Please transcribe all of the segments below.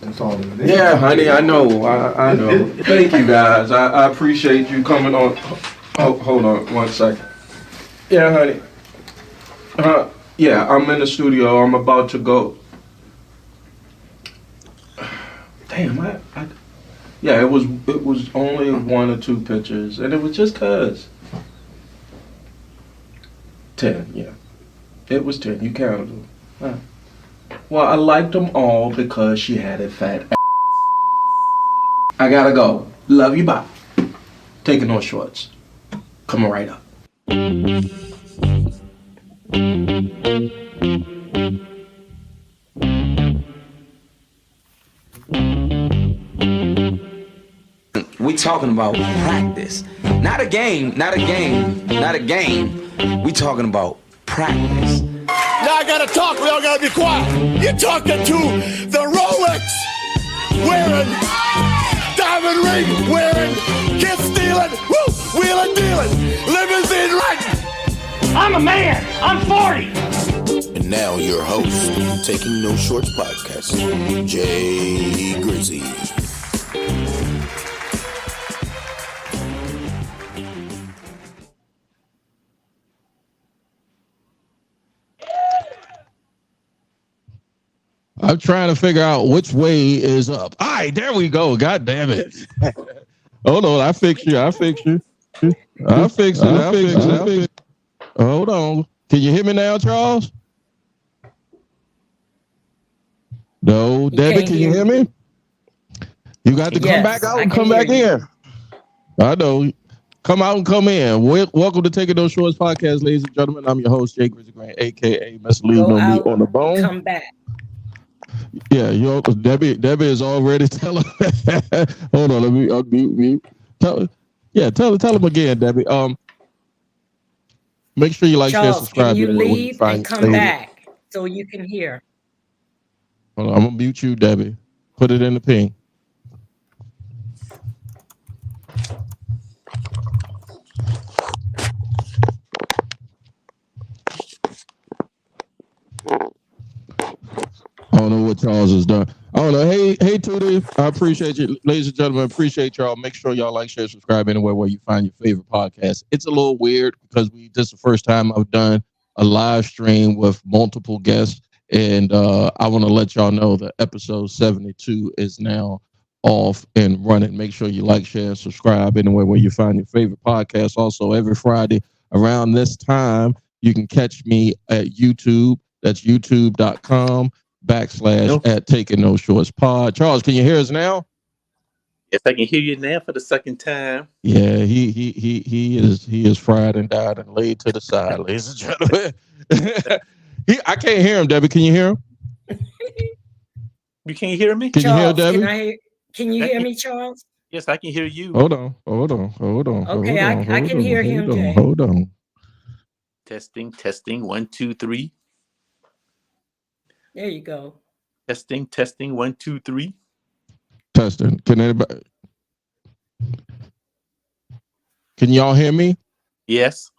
That's all it is. Yeah, honey, I know. I know. Thank you, guys. I appreciate you coming on. Oh, hold on 1 second. Yeah, honey. Yeah, I'm in the studio. I'm about to go. Damn, yeah, it was only 1 or 2 pictures, and it was just cause. 10, yeah. It was 10. You counted them. Huh. Well, I liked them all because she had a fat ass. I gotta go. Love you, bye. Taking no shorts. Coming right up. We talking about practice. Not a game. We talking about practice. Now I gotta talk, we all gotta be quiet. You're talking to the Rolex wearing, diamond ring wearing, kiss stealing, woo, wheeling dealing, limousine riding. I'm a man. I'm 40. And now your host, Taking No Shorts podcast, Jay Grizzy. I'm trying to figure out which way is up. All right, there we go. God damn it. Hold on. I fix you. Hold on. Can you hear me now, Charles? No. Debbie, can you hear me? You got to come back out and come back in. I know. Come out and come in. Welcome to Taking Those Shorts podcast, ladies and gentlemen. I'm your host, Jay Grizzy Green, a.k.a. Mr. Leave No Meat on the Bone. Come back. Yeah, Debbie is already telling. Hold on, let me unmute me. Tell him again, Debbie. Make sure you like, Charles, share, subscribe. Can you leave and come back so you can hear? Hold on, I'm gonna mute you, Debbie. Put it in the ping. I don't know what Charles has done. I don't know. Hey, Tootie, I appreciate you. Ladies and gentlemen, appreciate y'all. Make sure y'all like, share, subscribe anywhere where you find your favorite podcast. It's a little weird because this is the first time I've done a live stream with multiple guests. And I want to let y'all know that episode 72 is now off and running. Make sure you like, share, subscribe anywhere where you find your favorite podcast. Also, every Friday around this time, you can catch me at YouTube. That's youtube.com/ at Taking No Shorts Pod. Charles, can you hear us now? Yes, I can hear you now for the second time. Yeah, he is fried and died and laid to the side, ladies and gentlemen. I can't hear him, Debbie. Can you hear him? You can't hear me? Can Charles, you hear Debbie? Can you hear me, Charles? Yes, I can hear you. Hold on. Okay, I can hear him, Jay. Hold on. Testing. 1, 2, 3. There you go. Testing. 1, 2, 3. Testing. Can anybody? Can y'all hear me? Yes.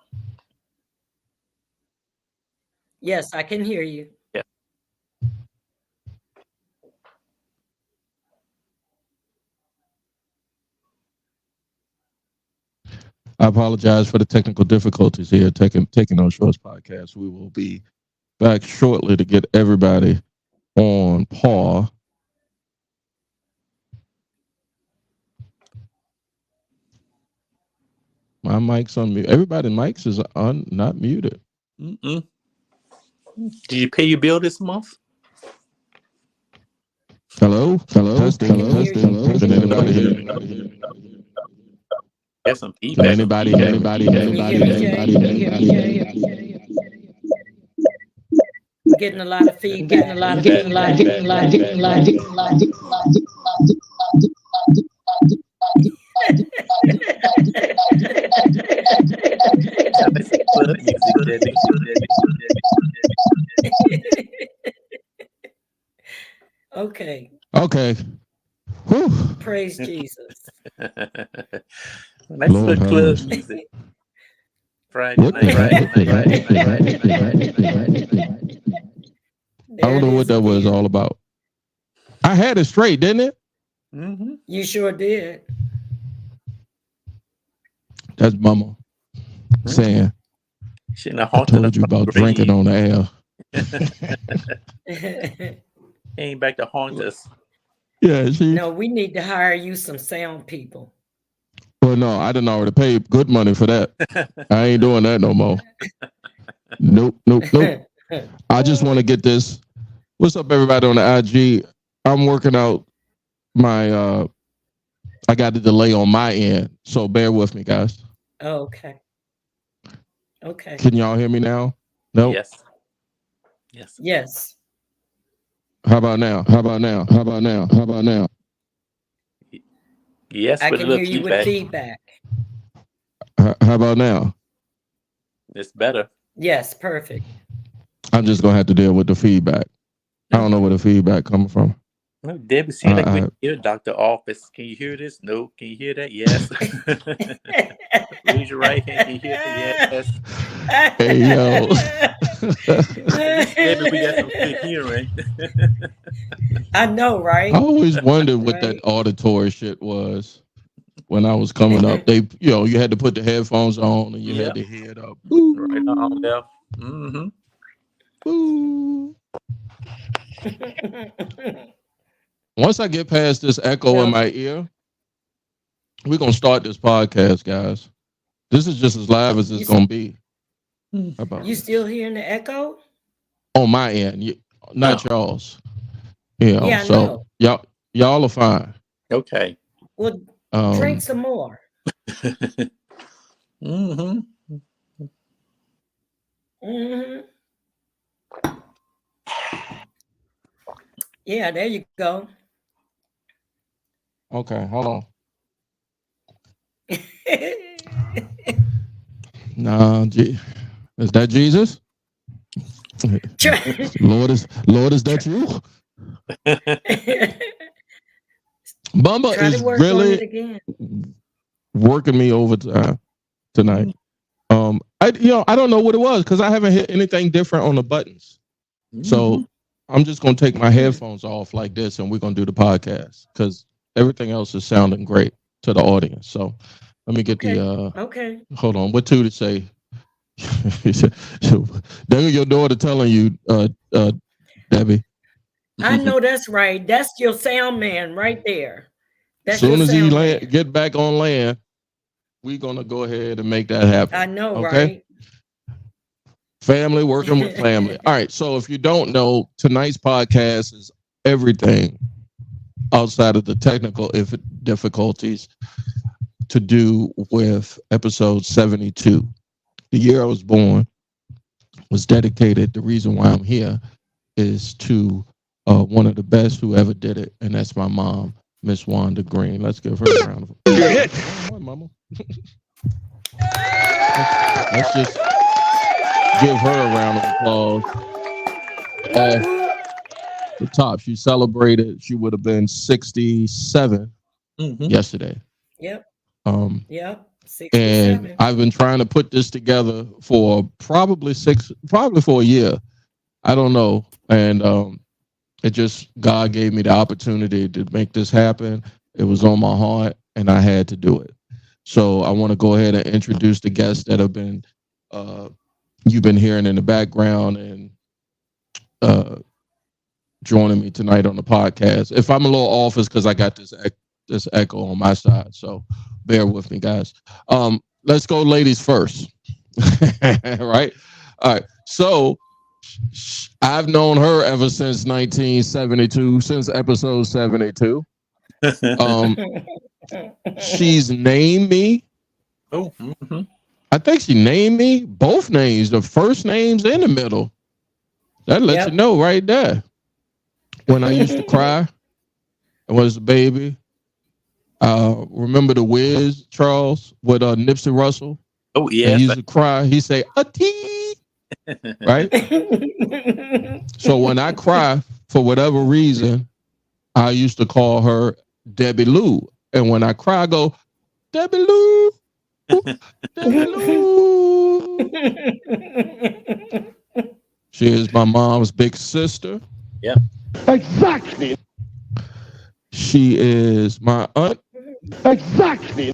Yes, I can hear you. Yeah. I apologize for the technical difficulties here. Taking No Shorts podcast. We will be back shortly to get everybody on par. My mic's on mute. Everybody's mics is not muted. Mm-mm. Did you pay your bill this month? Hello. Testing. Can anybody hear me? Get some feedback. Anybody? Getting a lot of feedback. Okay. Whew. Praise Jesus. Nice little club music. Friday night. I don't know what that was all about. I had it straight, didn't it? Mm-hmm. You sure did. That's Mama saying, Shouldn't have I haunted told you about drinking on the air. Came back to haunt us. Yeah, she. No, we need to hire you some sound people. Well, no, I didn't already pay good money for that. I ain't doing that no more. Nope. I just want to get this. What's up, everybody on the IG? I'm working out my. I got a delay on my end, so bear with me, guys. Okay. Can y'all hear me now? No. Yes. Yes. How about now? Yes, I with can a hear little you with feedback. How about now? It's better. Yes, perfect. I'm just gonna have to deal with the feedback. I don't know where the feedback coming from. No, Debbie seemed like we hear Dr. Office. Can you hear this? No. Can you hear that? Yes. Raise your right hand. Can you hear that? Yes. Hey yo. Debbie, we got some good hearing. I know, right? I always wondered what that auditory shit was when I was coming up. They, you had to put the headphones on and you had to hear it up. Right on left. Mm-hmm. Ooh. Once I get past this echo in my ear, we're going to start this podcast, guys. This is just as live as it's going to be. You still hearing the echo? On my end, not y'all's. Yeah, so y'all are fine. Okay. Well, drink some more. Mm-hmm. Mm-hmm. Yeah, there you go. Okay, hold on. Nah, is that Jesus? Lord, is that you? Bumba is really working me overtime tonight. I don't know what it was because I haven't hit anything different on the buttons. So I'm just gonna take my headphones off like this, and we're gonna do the podcast because everything else is sounding great to the audience. So let me get Okay. Hold on. What to say? Then your daughter telling you, Debbie. I know that's right. That's your sound man right there. As soon as he get back on land, we're gonna go ahead and make that happen. I know, okay? Right? Family working with family. All right. So if you don't know, tonight's podcast is everything outside of the technical difficulties to do with episode 72. The year I was born was dedicated. The reason why I'm here is to one of the best who ever did it, and that's my mom, Miss Wanda Green. Let's give her a round of applause. You're hit. Come on, Mama. Let's just give her a round of applause. The top. She celebrated. She would have been 67 yesterday. Yep. Yep. 67. And I've been trying to put this together for probably for a year. I don't know. And it just, God gave me the opportunity to make this happen. It was on my heart and I had to do it. So I want to go ahead and introduce the guests that have been, you've been hearing in the background and joining me tonight on the podcast. If I'm a little off, it's because I got this echo on my side. So bear with me, guys. Let's go ladies first. Right? All right. So I've known her ever since 1972, since episode 72. She's named me. Oh, I think she named me both names, the first names in the middle. That lets you know right there. When I used to cry, I was a baby. Remember the Wiz, Charles, with Nipsey Russell? Oh, yeah. He used to cry. He say, a tea. Right? So when I cry, for whatever reason, I used to call her Debbie Lou. And when I cry, I go, Debbie Lou. Debbie Lou. She is my mom's big sister. Yeah. Exactly. She is my aunt. Exactly.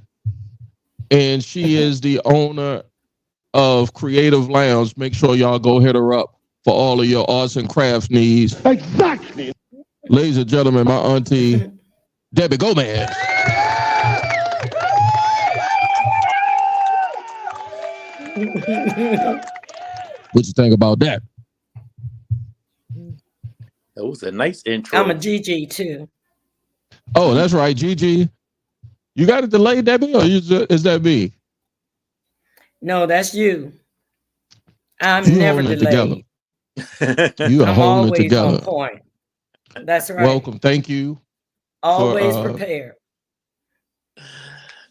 And she is the owner of Creative Lounge. Make sure y'all go hit her up for all of your arts and crafts needs. Exactly. Ladies and gentlemen, my auntie, Debbie Gomez. What you think about that? That was a nice intro. I'm a GG too. Oh, that's right, Gigi. You got it delayed, Debbie, or is that me? No, that's you. I'm You never holding it delayed. You are I'm holding it always together. on point. That's right. Welcome. Thank you Always prepared.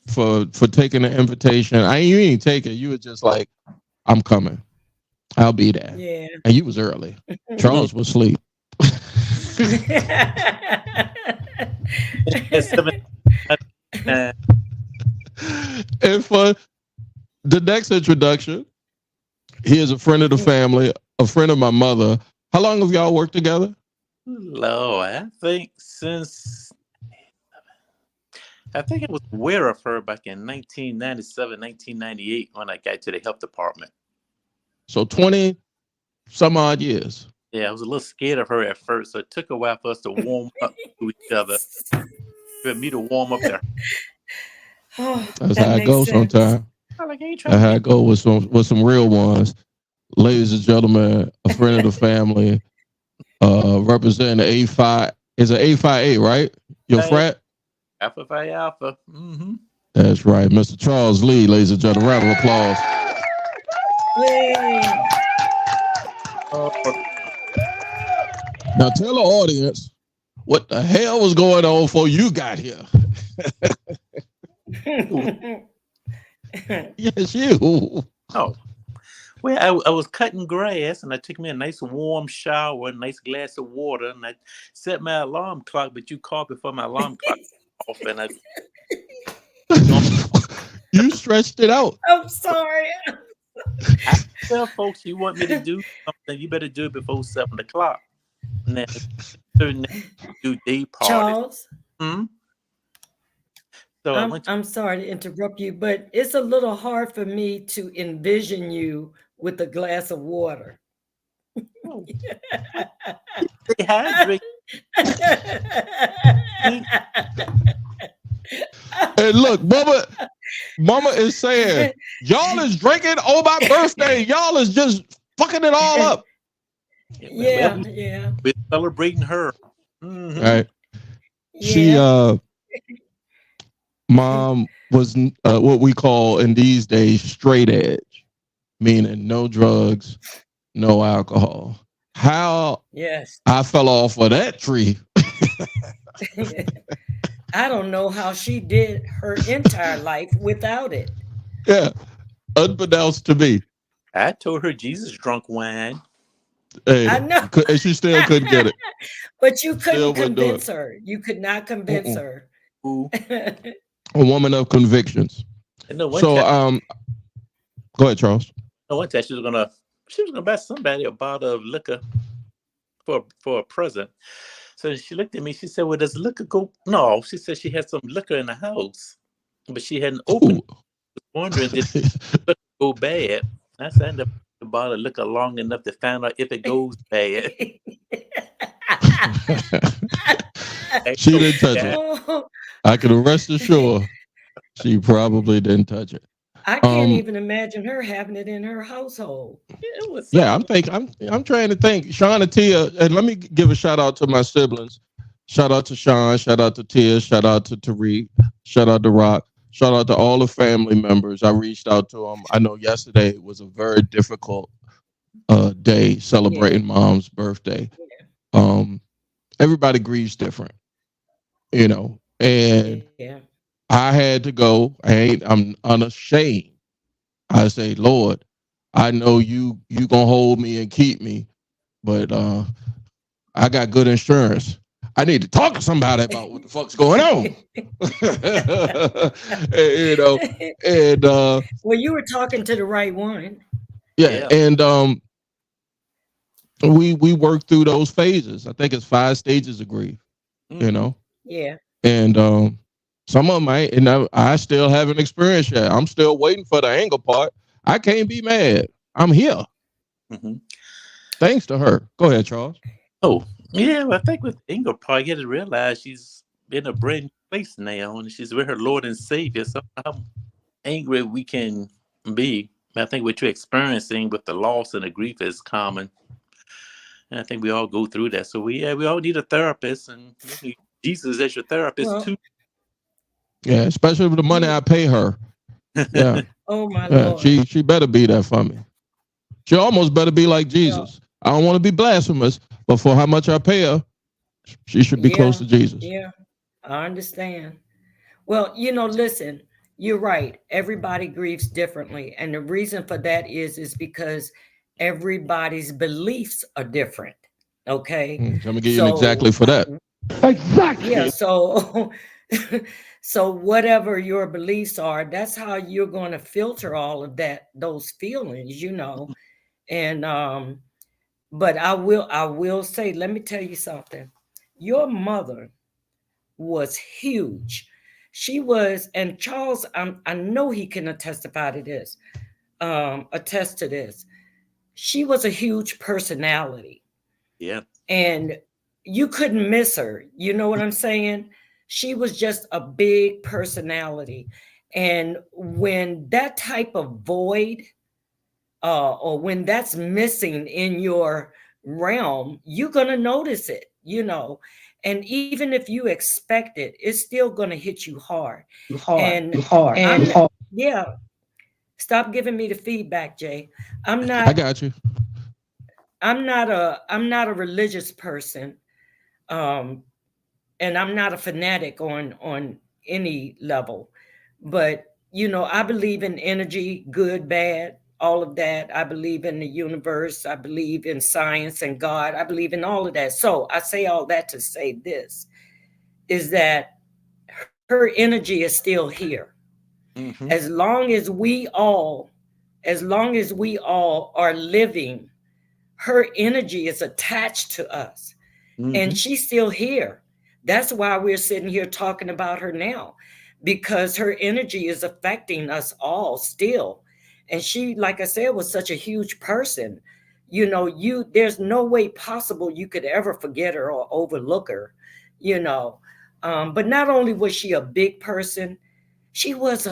for taking the invitation. You ain't take it. You were just like, I'm coming. I'll be there. Yeah. And you was early. Charles was asleep. And for the next introduction, he is a friend of the family, a friend of my mother. How long have y'all worked together? Lord, I think it was aware of her back in 1997, 1998 when I got to the health department. So 20 some odd years. Yeah, I was a little scared of her at first, so it took a while for us to warm up to each other. For me to warm up to her. That's how it goes sometimes. That's how it goes with some real ones. Ladies and gentlemen, a friend of the family, representing the A5. Is it A5A, right? Your frat? Alpha Phi Alpha. Mm-hmm. That's right. Mr. Charles Lee, ladies and gentlemen. Round of applause. Yay. Now tell the audience what the hell was going on before you got here. Yes, you. Oh. Well, I was cutting grass, and I took me a nice warm shower, a nice glass of water, and I set my alarm clock, but you called before my alarm clock off, and I... You stretched it out. I'm sorry. I tell folks you want me to do something, you better do it before 7 o'clock. And then do day parties. Charles? Hmm? So I'm sorry to interrupt you, but it's a little hard for me to envision you with a glass of water. And look, Mama is saying, y'all is drinking on my birthday. Y'all is just fucking it all up. Yeah. We're celebrating her. Mm-hmm. Right. Yeah. She, Mom was what we call in these days straight edge, meaning no drugs, no alcohol. How I fell off of that tree. I don't know how she did her entire life without it. Yeah, unbeknownst to me. I told her Jesus drunk wine. Hey, I know. And she still couldn't get it. But you couldn't convince her. You could not convince her. A woman of convictions. So, go ahead, Charles. One time she was gonna buy somebody a bottle of liquor for a present. So she looked at me. She said, "Well, does liquor go?" No, she said she had some liquor in the house, but she hadn't opened it. I was wondering, did liquor go bad? I said, I ended up the bottle of liquor long enough to find out if it goes bad. She didn't touch it. I can rest assured she probably didn't touch it. I can't even imagine her having it in her household. Yeah, I'm trying to think. Sean and Tia, and let me give a shout out to my siblings. Shout out to Sean, shout out to Tia, shout out to Tariq, shout out to Rock, shout out to all the family members. I reached out to them. I know yesterday was a very difficult day celebrating Mom's birthday. Everybody grieves different, and I had to go. I'm unashamed. I say, Lord, I know you gonna hold me and keep me, but I got good insurance. I need to talk to somebody about what the fuck's going on. And well, you were talking to the right one. Yeah. And we worked through those phases. I think it's 5 stages of grief. Yeah. And some of them I still haven't experienced yet. I'm still waiting for the anger part. I can't be mad. I'm here. Mm-hmm. Thanks to her. Go ahead, Charles. Oh, yeah. Well, I think with Inga, probably get to realize she's in a brand new place now, and she's with her Lord and Savior. So how angry we can be, I think what you're experiencing with the loss and the grief is common, and I think we all go through that. So we all need a therapist, and you need Jesus as your therapist Well, too. Yeah, especially with the money I pay her. Yeah. oh my Yeah. Lord. She better be there for me. She almost better be like Well, Jesus. I don't want to be blasphemous, but for how much I pay her, she should be close yeah, to Jesus. yeah, I understand. Well, listen, you're right. Everybody grieves differently. And the reason for that is because everybody's beliefs are different. Okay. I'm gonna give you an So exactly for that. yeah, so so whatever your beliefs are, that's how you're going to filter all of those feelings. And but I will say, let me tell you something. Your mother was huge. She was, and Charles, I know he can attest to this. She was a huge personality, Yeah. and you couldn't miss her. You know what I'm saying? She was just a big personality. And when that type of void, or when that's missing in your realm, you're going to notice it. And even if you expect it, it's still going to hit you hard. And yeah, stop giving me the feedback, Jay. I'm I not, got you. I'm not a religious person. Um, and I'm not a fanatic on any level, but I believe in energy, good, bad, all of that. I believe in the universe. I believe in science and God. I believe in all of that. So I say all that to say this is that her energy is still here. Mm-hmm. As long as we all, are living, her energy is attached to us, Mm-hmm. and she's still here. That's why we're sitting here talking about her now, because her energy is affecting us all still. And she, like I said, was such a huge person. There's no way possible you could ever forget her or overlook her. You know, but not only was she a big person, she was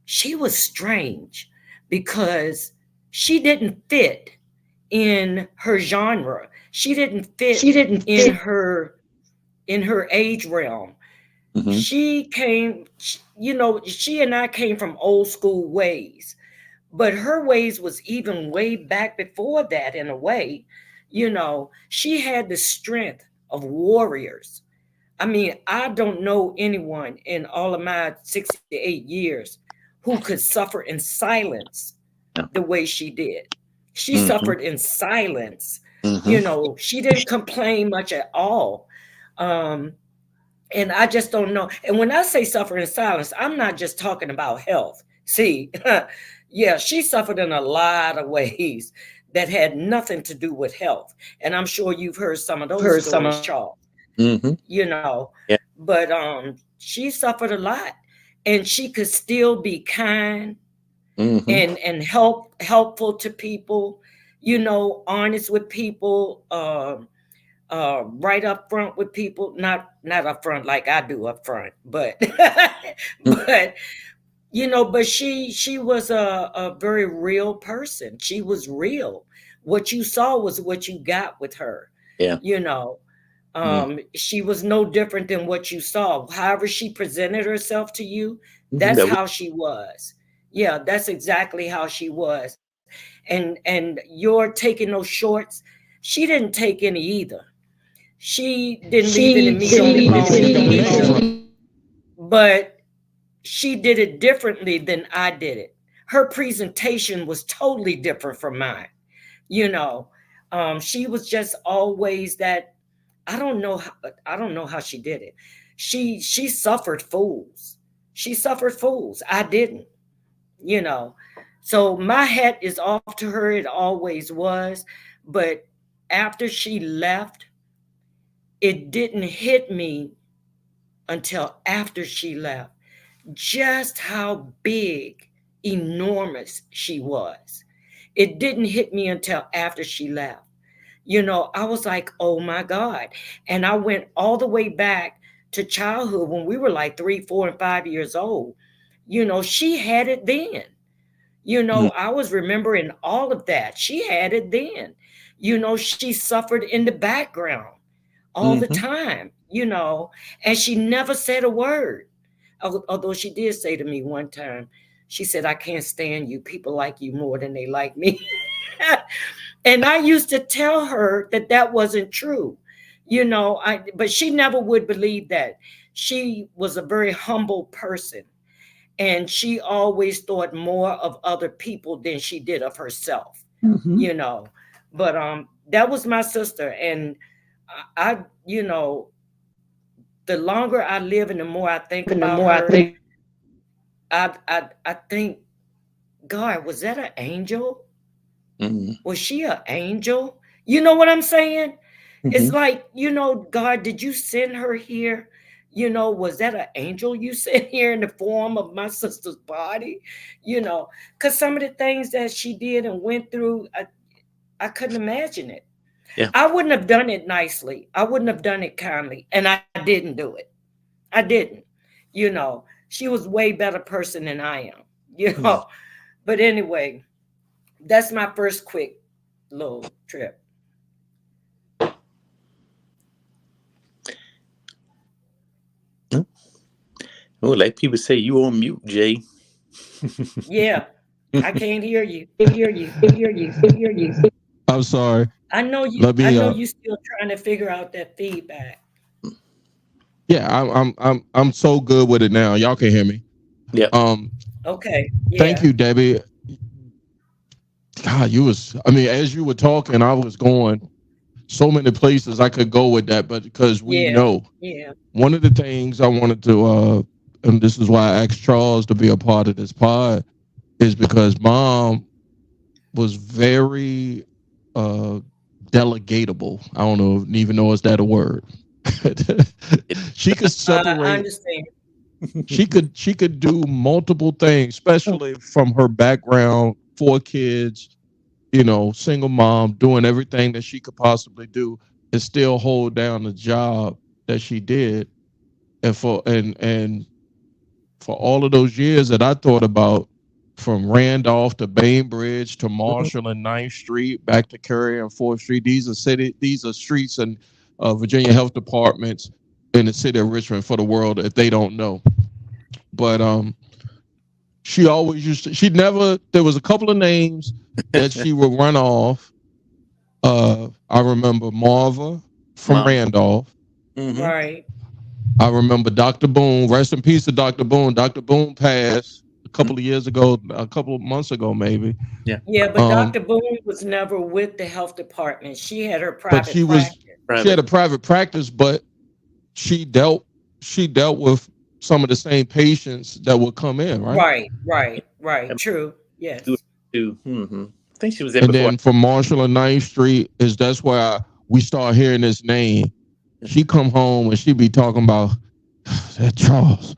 she was strange because she didn't fit in her genre. She didn't fit in her age realm. Mm-hmm. She and I came from old school ways, but her ways was even way back before that. In a way, she had the strength of warriors. I mean, I don't know anyone in all of my 68 years who could suffer in silence Yeah. the way she did. She Mm-hmm. suffered in silence. Mm-hmm. She didn't complain much at all. Um, and I just don't know. And when I say suffer in silence, I'm not just talking about health. See, yeah, she suffered in a lot of ways that had nothing to do with health. And I'm sure you've heard some of those stories, Charles. Mm-hmm. you know Yeah. but she suffered a lot, and she could still be kind Mm-hmm. and helpful to people, honest with people, right up front with people, not up front like I do up front, but but but she was a very real person. She was real. What you saw was what you got with her. Yeah. you know Mm-hmm. she was no different than what you saw. However she presented herself to you, that's That we, how she was. Yeah, that's exactly how she was. And you're taking those shorts. She didn't take any either. She didn't leave any meat on the bone either, but she did it differently than I did it. Her presentation was totally different from mine. you know she was just always that. I don't know how she did it. She suffered fools. She suffered fools. I didn't. you know so my hat is off to her. It always was. But after she left, it didn't hit me until after she left just how big, enormous she was. It didn't hit me until after she left. I was like, oh my God. And I went all the way back to childhood when we were like 3, 4, and 5 years old. She had it then. I was remembering all of that. She had it then. She suffered in the background all the time, and she never said a word. Although she did say to me one time, she said, I can't stand you. People like you more than they like me. And I used to tell her that wasn't true, but she never would believe that. She was a very humble person, and she always thought more of other people than she did of herself, But that was my sister, and I the longer I live and the more I think about her, I think, God, was that an angel? Was she an angel? You know what I'm saying? It's like, God, did you send her here? Was that an angel you sent here in the form of my sister's body? Because some of the things that she did and went through, I couldn't imagine it. Yeah. I wouldn't have done it nicely. I wouldn't have done it kindly. And I didn't do it. I didn't. She was a way better person than I am, But anyway, that's my first quick little trip. Oh, like people say, you on mute, Jay. Yeah, I can't hear you. Hear you. I'm sorry. I know you. Let me, I know you still trying to figure out that feedback. Yeah, I'm so good with it now. Y'all can hear me. Yeah. Okay. Yeah. Thank you, Debbie. God, as you were talking, I was going so many places I could go with that, but because we know, one of the things I wanted to, and this is why I asked Charles to be a part of this pod, is because Mom was very delegatable. I don't even know is that a word. She could separate. I understand. She could do multiple things, especially from her background, 4 kids, single mom, doing everything that she could possibly do, and still hold down the job that she did. And for all of those years that I thought about, from Randolph to Bainbridge to Marshall and 9th Street, back to Curry and 4th Street, these are streets and Virginia health departments in the city of Richmond for the world if they don't know. But she always there was a couple of names that she would run off. I remember Marva from Randolph. Right. I remember Dr. Boone. Rest in peace to Dr. Boone. Dr. Boone passed a couple of years ago, a couple of months ago, maybe. Yeah, but Dr. Boone was never with the health department. She had her private practice. She had a private practice, but she dealt with some of the same patients that would come in, right? Right. True. Yes. I think she was in and before. then from Marshall and 9th Street that's where we start hearing this name. She come home and she be talking about that Charles.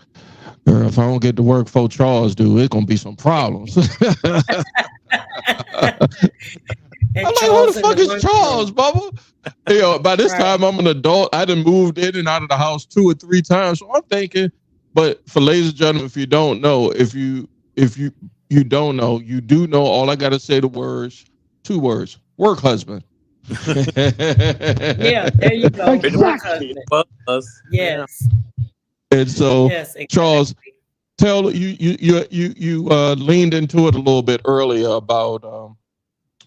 Girl, if I don't get to work for Charles, dude, it's gonna be some problems. I'm like, who the fuck is Charles, Bubba? By this time I'm an adult. I done moved in and out of the house 2 or 3 times. So I'm thinking, but for ladies and gentlemen, if you don't know, if you don't know, you do know. All I gotta say 2 words: work husband. Yeah, there you go. Exactly. Yes. And so, exactly. Charles, tell you leaned into it a little bit earlier about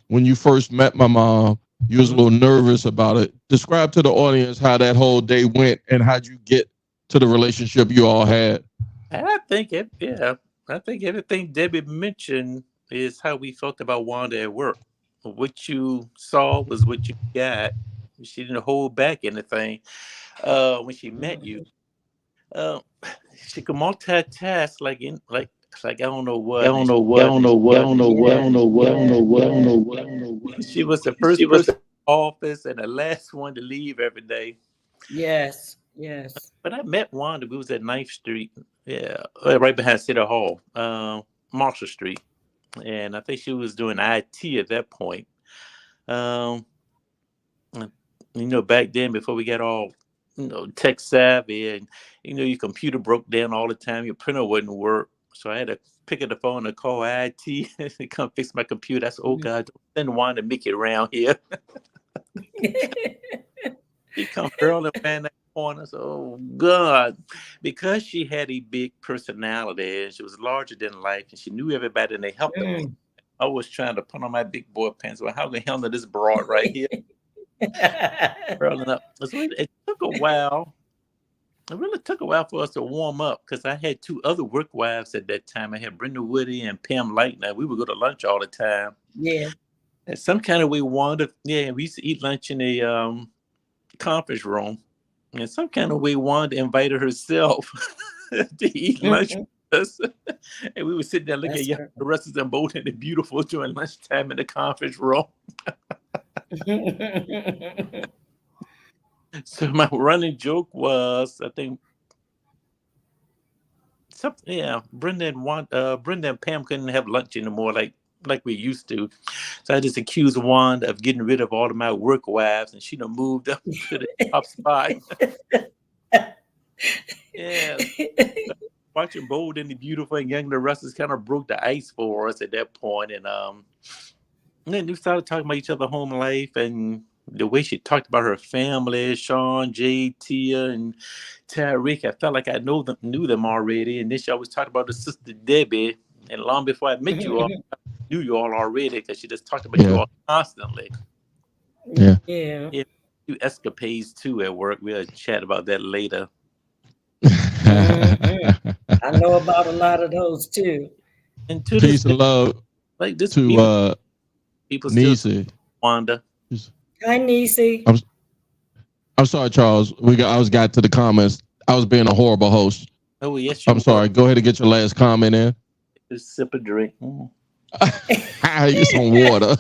when you first met my mom. You was a little nervous about it. Describe to the audience how that whole day went and how'd you get to the relationship you all had. I think everything Debbie mentioned is how we felt about Wanda at work. What you saw was what you got. She didn't hold back anything. When she met you, she could multitask like I don't know what. She was the first person in the office and the last one to leave every day. Yes. Yes. But I met Wanda. We was at 9th Street. Yeah, right behind City Hall, Marshall Street. And I think she was doing IT at that point. Um, back then, before we got all, tech savvy, and your computer broke down all the time, your printer wouldn't work, so I had to pick up the phone and call IT to come fix my computer. I said, "Oh God, don't send Wanda Mickey around here." He come early man that corner. So, oh God, because she had a big personality and she was larger than life, and she knew everybody, and they helped her. I was trying to put on my big boy pants. Well, how can I handle this broad right here? Curling up. So it took a while. It really took a while for us to warm up because I had 2 other work wives at that time. I had Brenda Woody and Pam Lightner. We would go to lunch all the time. Yeah. And some kind of way, Wanda, we used to eat lunch in a conference room. And some kind of way, Wanda invited herself to eat lunch with us. And we would sit there looking at the rest of them both and the beautiful during lunchtime in the conference room. So my running joke was, I think, Brenda and Pam couldn't have lunch anymore like we used to. So I just accused Wanda of getting rid of all of my work wives, and she done moved up to the top spot. Yeah. Watching Bold and the Beautiful and Young and the Restless kind of broke the ice for us at that point. And then we started talking about each other home life and the way she talked about her family, Sean, Jay, Tia, and Tyreek. I felt like I knew them already. And then she always talked about her sister Debbie. And long before I met you all, I knew you all already because she just talked about you all constantly. Yeah. Yeah. You escapades too at work. We'll chat about that later. I know about a lot of those too. And to Peace and love like this to people Nisi. Wanda. Hi, Nisi. I'm sorry, Charles. I was got to the comments. I was being a horrible host. Oh yes, I'm sorry. Go ahead and get your last comment in. Just sip a drink. Get some water.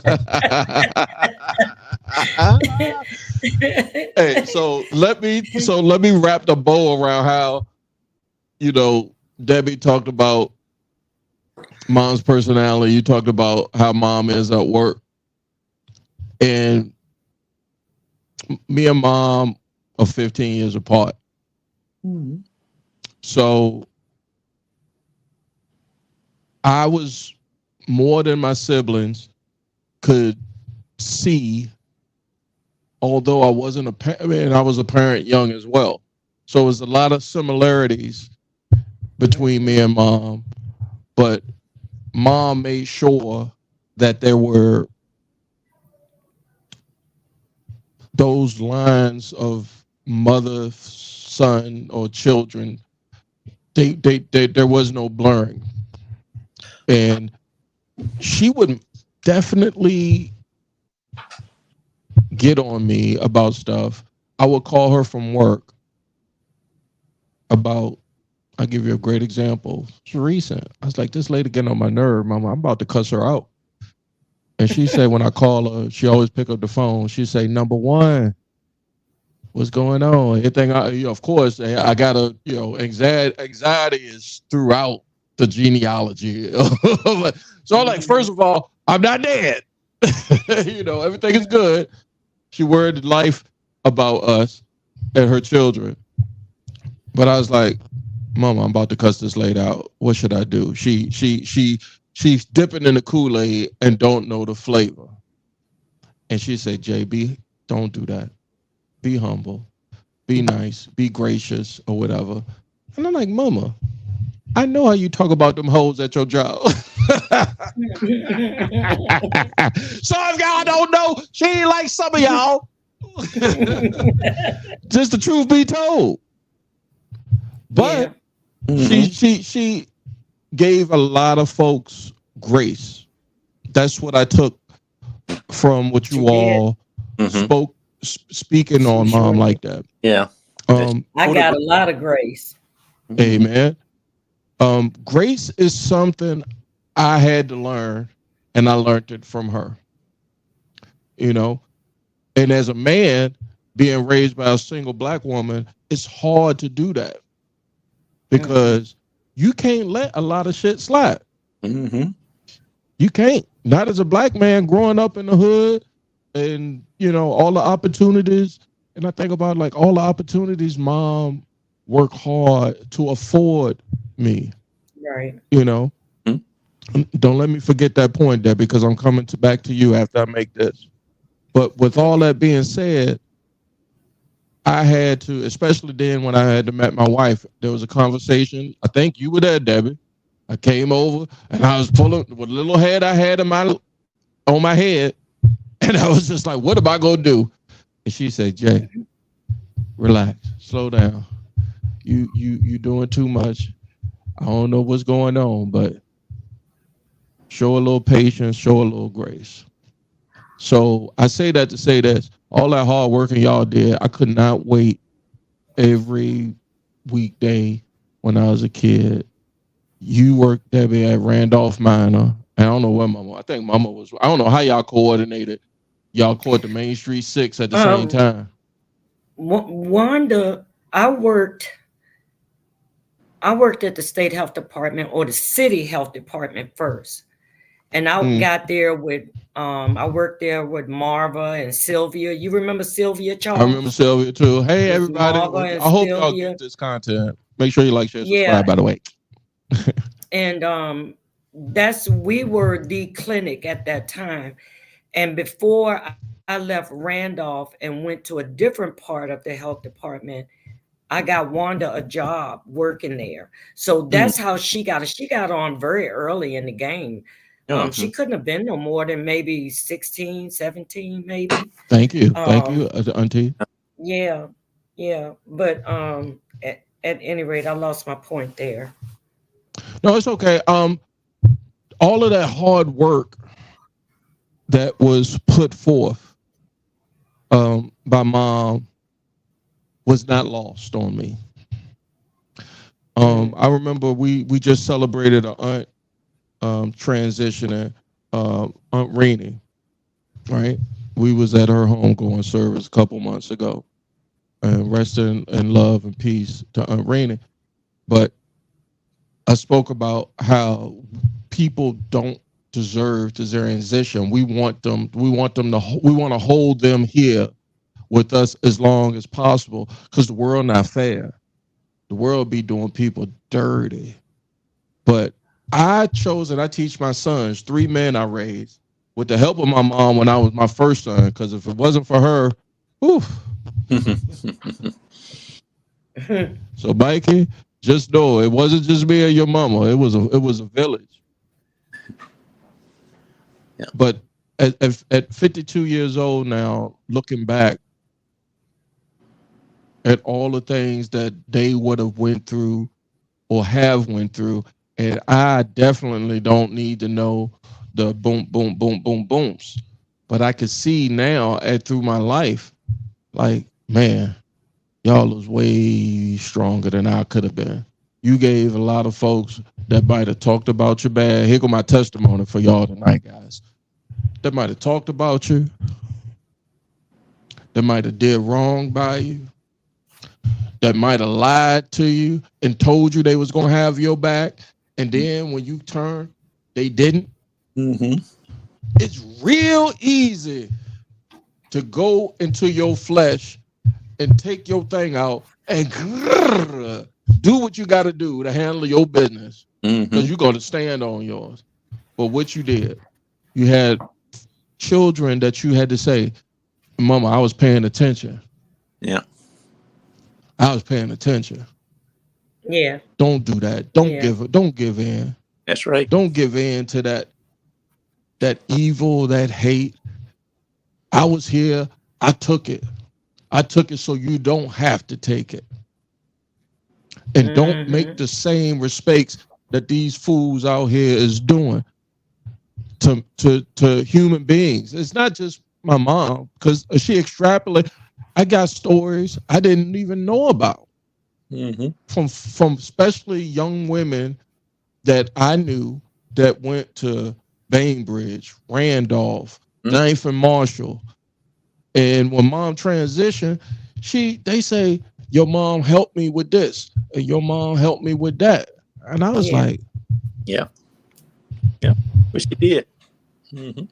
Hey, so let me wrap the bow around how, Debbie talked about mom's personality. You talked about how mom is at work. And me and mom are 15 years apart. Mm-hmm. So I was more than my siblings could see, although I wasn't a parent, I was a parent young as well. So it was a lot of similarities between me and mom, but mom made sure that there were those lines of mother, son, or children. There was no blurring. And she would definitely get on me about stuff. I would call her from work about, I'll give you a great example. It's recent. I was like, this lady getting on my nerve, mama. I'm about to cuss her out. And she said, when I call her, she always pick up the phone. She say, number one, what's going on? Anything? Of course, I got a, anxiety is throughout the genealogy. So I'm like, first of all, I'm not dead. Everything is good. She worried life about us and her children. But I was like, Mama, I'm about to cuss this lady out. What should I do? She's dipping in the Kool-Aid and don't know the flavor. And she said, JB, don't do that. Be humble, be nice, be gracious, or whatever. And I'm like, Mama, I know how you talk about them hoes at your job. So if y'all don't know, she ain't like some of y'all. Just the truth be told. But she gave a lot of folks grace. That's what I took from what you all speaking on mom like that. Yeah. I got a lot of grace. Amen. Grace is something I had to learn, and I learned it from her. And as a man, being raised by a single black woman, it's hard to do that because you can't let a lot of shit slide. Mm-hmm. You can't. Not as a black man growing up in the hood and, you know, all the opportunities. And I think about like all the opportunities mom worked hard to afford me, Right. you know. Don't let me forget that point there because I'm coming back to you after I make this. But with all that being said, I had to, especially then when I had to met my wife, there was a conversation. I think you were there, Debbie. I came over and I was pulling with a little head I had on my head, and I was just like, "What am I gonna do?" And she said, "Jay, relax, slow down. You doing too much. I don't know what's going on, but show a little patience, show a little grace." So I say that to say this: all that hard working y'all did, I could not wait every weekday when I was a kid. You worked, Debbie, at Randolph Minor. I don't know where Mama. I think Mama was. I don't know how y'all coordinated. Y'all caught the Main Street 6 at the same time. Wanda, I worked at the state health department or the city health department first. And I got there with I worked there with Marva and Sylvia. You remember Sylvia, Charles? I remember Sylvia too. Hey It was everybody. Marva and I hope y'all Sylvia. get this content. Make sure you like, share, Yeah. subscribe, by the way. And we were the clinic at that time. And before I left Randolph and went to a different part of the health department, I got Wanda a job working there. So that's how she got it. She got on very early in the game. She couldn't have been no more than maybe 16, 17, maybe. Thank you. Thank you, Auntie. Yeah. Yeah. But at any rate, I lost my point there. No, it's okay. All of that hard work that was put forth by Mom was not lost on me. I remember we just celebrated an aunt transitioning, Aunt Rainey, right? We was at her homegoing service a couple months ago, and rest in love and peace to Aunt Rainey. But I spoke about how people don't deserve to transition. We want to hold them here with us as long as possible because the world not fair. The world be doing people dirty. But I chose, and I teach my sons, 3 men I raised with the help of my mom when I was my first son, because if it wasn't for her, oof. So Mikey, just know it wasn't just me or your mama. It was a village. Yeah. But at 52 years old now, looking back at all the things that they would have went through or have went through, and I definitely don't need to know the boom, boom, boom, boom, booms. But I could see now through my life, like, man, y'all was way stronger than I could have been. You gave a lot of folks that might have talked about you bad. Here go my testimony for y'all tonight, guys. That might have talked about you. That might have did wrong by you. That might have lied to you and told you they was going to have your back. And then when you turn, they didn't. It's real easy to go into your flesh and take your thing out and do what you got to do to handle your business because you're going to stand on yours. But what you did, you had children that you had to say, Mama, I was paying attention. Yeah. I was paying attention. Yeah. Don't do that. Don't give in. That's right. Don't give in to that evil, that hate. I was here. I took it. I took it so you don't have to take it. And don't make the same mistakes that these fools out here is doing to human beings. It's not just my mom, because she extrapolated. I got stories I didn't even know about from especially young women that I knew that went to Bainbridge, Randolph, Ninth and Marshall, And when mom transitioned, they say, your mom helped me with this, and your mom helped me with that. And I was like, yeah, but she did. Mm-hmm.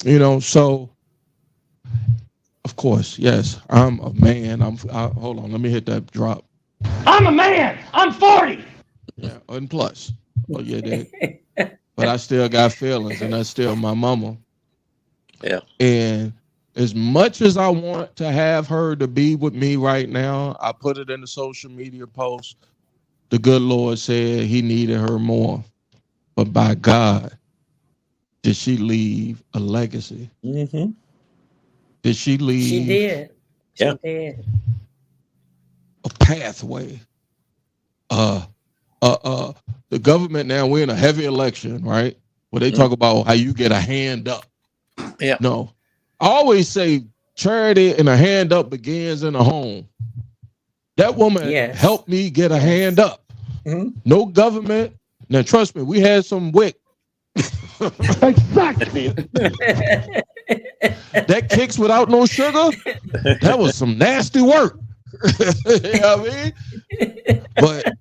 you know, so of course, yes, I'm a man. Hold on, let me hit that drop. I'm a man. I'm 40. Yeah, and plus, oh yeah, did. But I still got feelings, and that's still my mama. Yeah. And as much as I want to have her to be with me right now, I put it in the social media post. The good Lord said he needed her more. But by God, did she leave a legacy? Mm-hmm. Did she leave She did. She Yeah. did. a pathway? The government now, we're in a heavy election, right? Where they talk about how you get a hand up. Yeah. No. I always say charity and a hand up begins in a home. That woman Yes. helped me get a Yes. hand up. Mm-hmm. No government. Now, trust me, we had some wick. Exactly. That kicks without no sugar, that was some nasty work. You know what I mean? But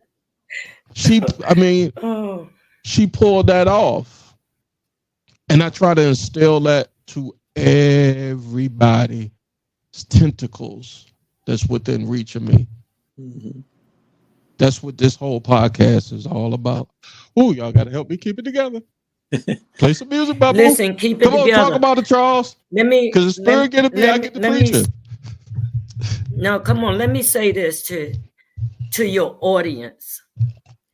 Oh, she pulled that off. And I try to instill that to everybody's tentacles that's within reach of me. Mm-hmm. That's what this whole podcast is all about. Ooh, y'all got to help me keep it together. Play some music, Babu. listen, keep it Come on, together. talk about it, Charles. Let me, Because the spirit get to be, I get to preach it. No, come on. Let me say this to your audience,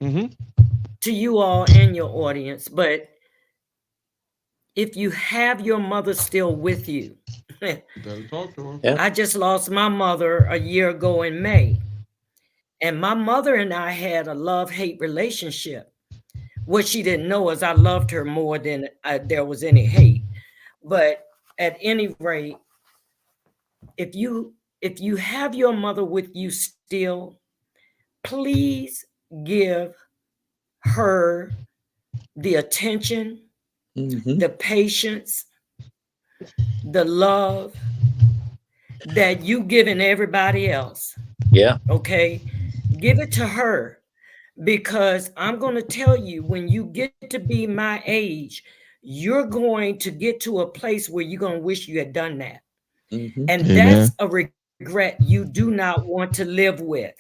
to you all and your audience. But if you have your mother still with you, Better talk to her. Yeah. I just lost my mother a year ago in May. And my mother and I had a love-hate relationship. What she didn't know is I loved her more than there was any hate. But at any rate, if you have your mother with you still, please give her the attention, the patience, the love that you giving everybody else. Yeah. Okay, give it to her, because I'm going to tell you, when you get to be my age, you're going to get to a place where you're going to wish you had done that. Mm-hmm. And Amen. that's a regret you do not want to live with.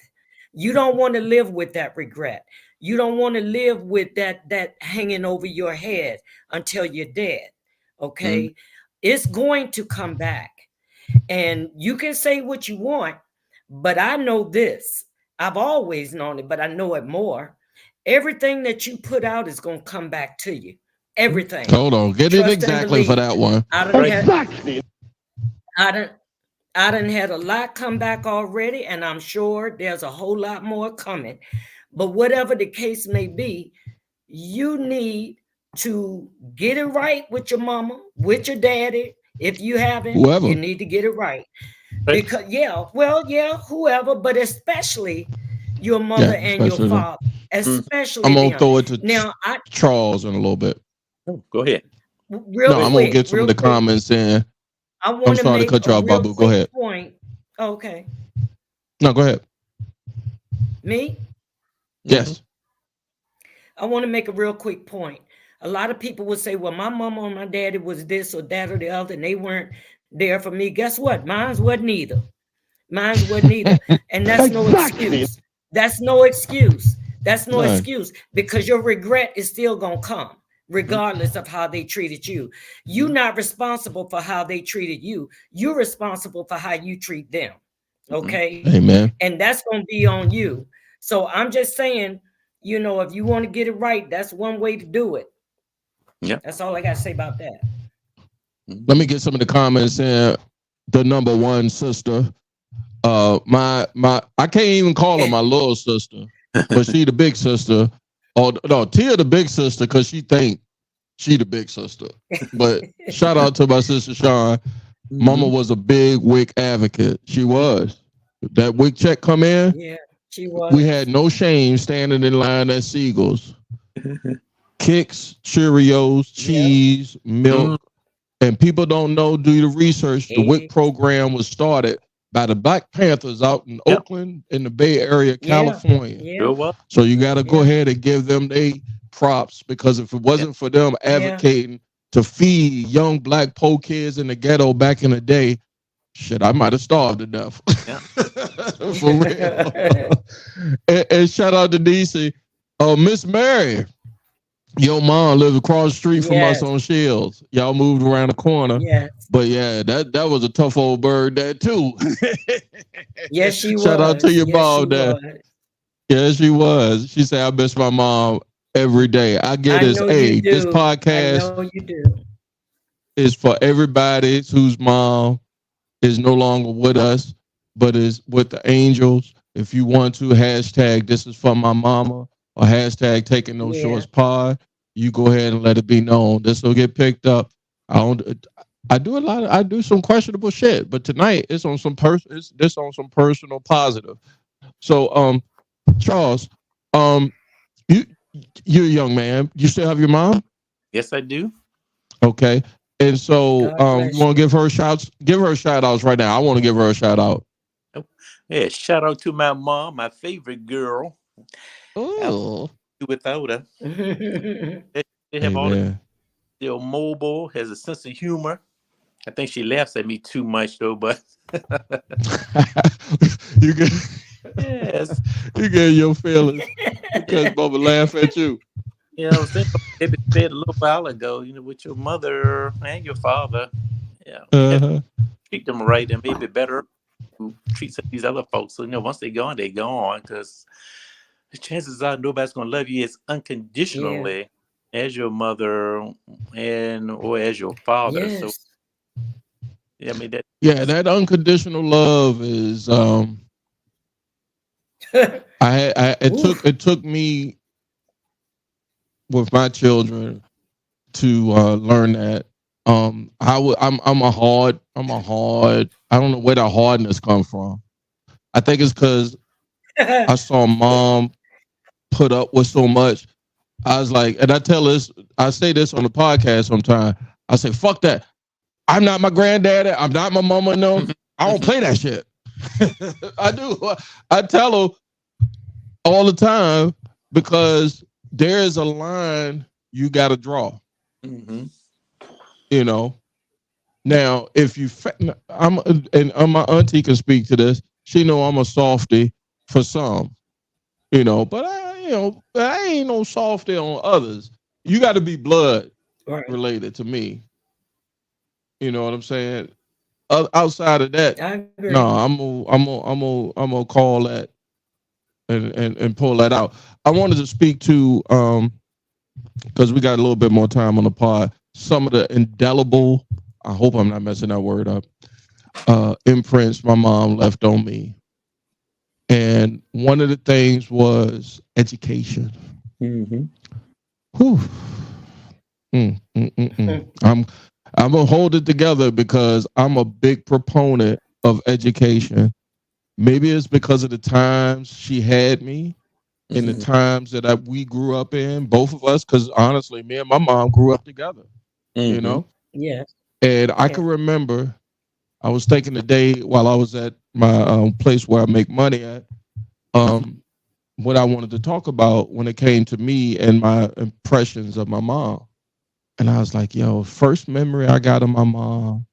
You don't want to live with that regret. You don't want to live with that hanging over your head until you're dead. Okay? It's going to come back. And you can say what you want, but I know this. I've always known it, but I know it more. Everything that you put out is going to come back to you. Everything. Hold on. Get Trust it and exactly for believe. that one. I done Exactly. had a lot come back already, and I'm sure there's a whole lot more coming. But whatever the case may be, you need to get it right with your mama, with your daddy. If you haven't, Whoever. you need to get it right. Right. Because whoever, but especially your mother and your especially them. father, especially I'm going to them. throw it to Now, Charles in a little bit. Oh, go ahead. real I'm going quick, to get some real of the quick, comments in. I I'm want to sorry to make cut you a off, real Babu. Go quick ahead. point. Okay, No, go ahead. me? Yes. I want to make a real quick point. A lot of people would say, well, my mama or my daddy was this or that or the other, and they weren't there for me. Guess what? Mine wasn't either. Mine wasn't either. And that's no excuse. That's no excuse. That's no Right. excuse, because your regret is still going to come regardless of how they treated you. You're not responsible for how they treated you. You're responsible for how you treat them. Okay? Amen. And that's going to be on you. So I'm just saying, if you want to get it right, that's one way to do it. Yeah. That's all I got to say about that. Let me get some of the comments in. The number one sister. I can't even call her my little sister, but she the big sister. Oh no, Tia the big sister, because she think she the big sister. But shout out to my sister Sean. Mama was a big WIC advocate. She was. That WIC check come in. Yeah, she was. We had no shame standing in line at Siegel's. Kicks, Cheerios, cheese, milk, And people don't know, do the research. The WIC program was started by the Black Panthers out in Oakland, in the Bay Area, California. Yeah. So you got to go ahead and give them they props, because if it wasn't for them advocating to feed young Black poor kids in the ghetto back in the day, shit, I might have starved to death. For real. And shout out to DC. Miss Mary, your mom lived across the street from us on Shields. Y'all moved around the corner. But yeah, that was a tough old bird there too. Yes, she was. Shout out to your mom there. Yes, she was. She said, I miss my mom every day. I get this. Hey, this podcast is for everybody whose mom is no longer with us, but is with the angels. If you want to, hashtag this is for my mama, or hashtag taking no shorts pod, you go ahead and let it be known. This will get picked up. I do some questionable shit, but tonight it's on some personal positive. So Charles, you're a young man. You still have your mom? Yes, I do. Okay. And so you want to give her shouts? Give her shout outs right now. I want to give her a shout out. Yeah, shout out to my mom, my favorite girl. Oh, without her. They have all the still mobile, has a sense of humor. I think she laughs at me too much though, but you get you get your feelings because Bubba laugh at you. You know, I was thinking maybe said a little while ago, you know, with your mother and your father. Yeah. Treat them right and maybe better to treat some of these other folks. So, you know, once they're gone, because the chances are nobody's gonna love you as unconditionally as your mother or as your father. So yeah, I mean that unconditional love is it took me with my children to learn that. I'm a hard. I don't know where the hardness come from. I think it's because I saw mom put up with so much. I was like, and I say this on the podcast sometimes. I say, fuck that. I'm not my granddaddy. I'm not my mama. No, I don't play that shit. I do. I tell her all the time because there is a line you got to draw. Mm-hmm. You know. Now, if you, my auntie can speak to this. She know I'm a softie for some, you know, but I ain't no softie on others. You got to be blood related to me. You know what I'm saying? Outside of that, no, I'm gonna call that and pull that out. I wanted to speak to because we got a little bit more time on the pod. Some of the indelible, I hope I'm not messing that word up, imprints my mom left on me. And one of the things was education. Mm-hmm. Whew. I'm gonna hold it together because I'm a big proponent of education. Maybe it's because of the times she had me and the times that we grew up in, both of us, because honestly, me and my mom grew up together. You know? Yeah. And I can remember I was taking a day while I was at my place where I make money at, what I wanted to talk about when it came to me and my impressions of my mom. And I was like, yo, first memory I got of my mom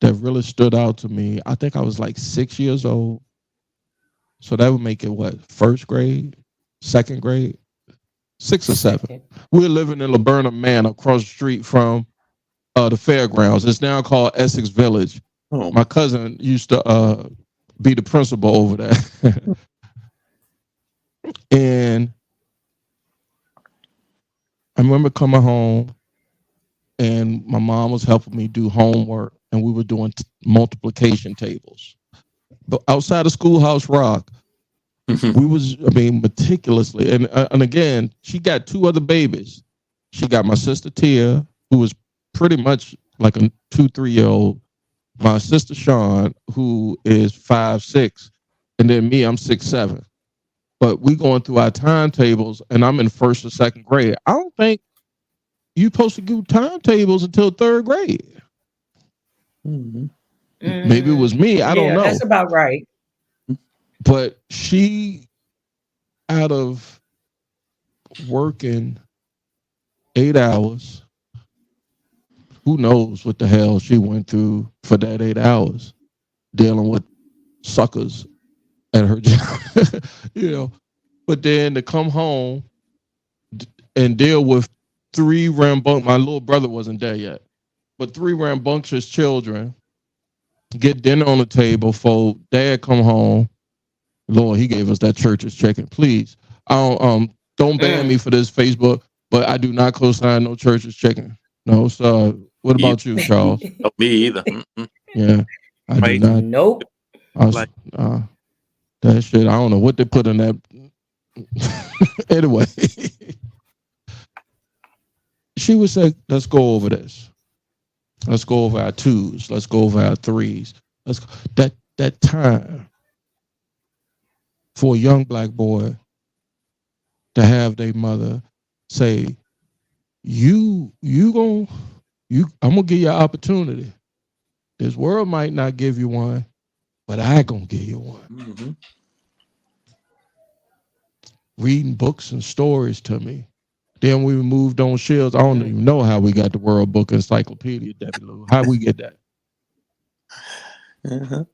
that really stood out to me, I think I was like 6 years old. So that would make it what, first grade, second grade, 6 or 7. We were living in Laverna Manor across the street from the fairgrounds. It's now called Essex Village. Oh. My cousin used to be the principal over there. And I remember coming home and my mom was helping me do homework and we were doing multiplication tables. But outside of Schoolhouse Rock, we was, meticulously. And again, she got 2 other babies. She got my sister Tia, who was pretty much like a 2-3-year-old. My sister Sean, who is 5'6", and then me, I'm 6'7". But we going through our timetables, and I'm in 1st or 2nd grade. I don't think you're supposed to do timetables until 3rd grade. Mhm. Maybe it was me. I don't Yeah, know. that's about right. But she, out of working 8 hours, who knows what the hell she went through for that 8 hours, dealing with suckers at her job, you know. But then to come home and deal with my little brother wasn't there yet, but 3 rambunctious children, get dinner on the table for dad come home. Lord, he gave us that church's chicken. Please, don't ban me for this, Facebook, but I do not co-sign no church's chicken. No, sir. What about you, Charles? Oh, me either. Mm-mm. Yeah, I do Right. not. Nope. That shit, I don't know what they put in that. Anyway, she would say, let's go over this. Let's go over our 2s. Let's go over our 3s. Let's go. That time for a young black boy to have their mother say, I'm gonna give you an opportunity. This world might not give you one, but I gonna give you one. Mm-hmm. Reading books and stories to me. Then we moved on shelves. I don't even know how we got the World Book Encyclopedia, Debbie Lou. How we get that? Uh-huh.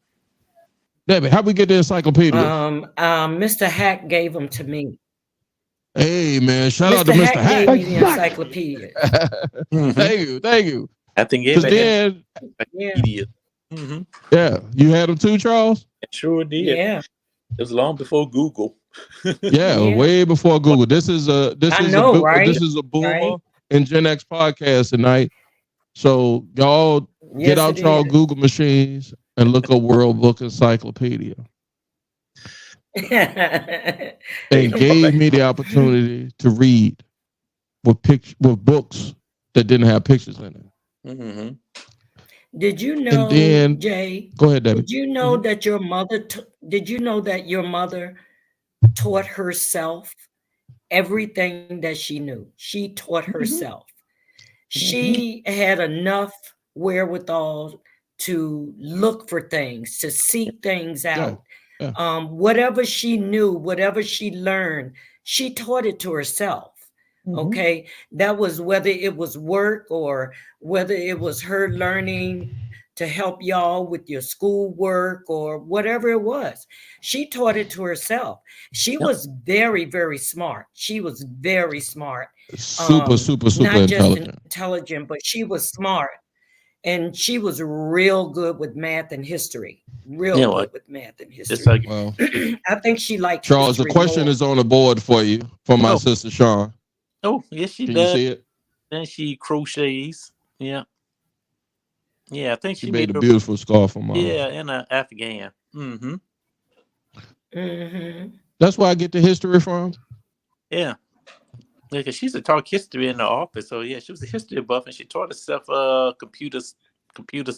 Debbie, how we get the encyclopedia? Mr. Hack gave them to me. Hey man, shout out to Mr. Mr. Hack Hack. gave me the encyclopedia. Thank you. I think Because everybody Yeah. idiot. Mm-hmm. Yeah, you had them too, Charles? It sure did. Yeah. It was long before Google. Yeah, Yeah. way before Google. This is a Boomer Right. and Gen X podcast tonight. So y'all get Yes, out it y'all is. Google machines and look up World Book Encyclopedia. And gave me the opportunity to read with books that didn't have pictures in it. Mm-hmm. Did you know, And then, Jay? go ahead, Debbie. Did you know that your mother? Did you know that your mother taught herself everything that she knew? She taught herself. She had enough wherewithal to look for things, to seek things out. Yeah. Whatever she knew, whatever she learned, she taught it to herself. Okay, that was whether it was work or whether it was her learning to help y'all with your schoolwork or whatever it was. She taught it to herself. She was very, very smart. She was very smart. Super Not just intelligent. intelligent, but she was smart. And she was real good with math and history. Real good with math and history. It's like, Well, I think she liked Charles, the history question more. is on the board for you from my sister Sean. oh, yes, she Can does. you see it? Then she crochets. Yeah. Yeah, I think She she made made a beautiful scarf for mom. Yeah, and an Afghan. Mm-hmm. Mm-hmm. That's where I get the history from. Yeah. Yeah, because she used to talk history in the office. So yeah, she was a history buff, and she taught herself computers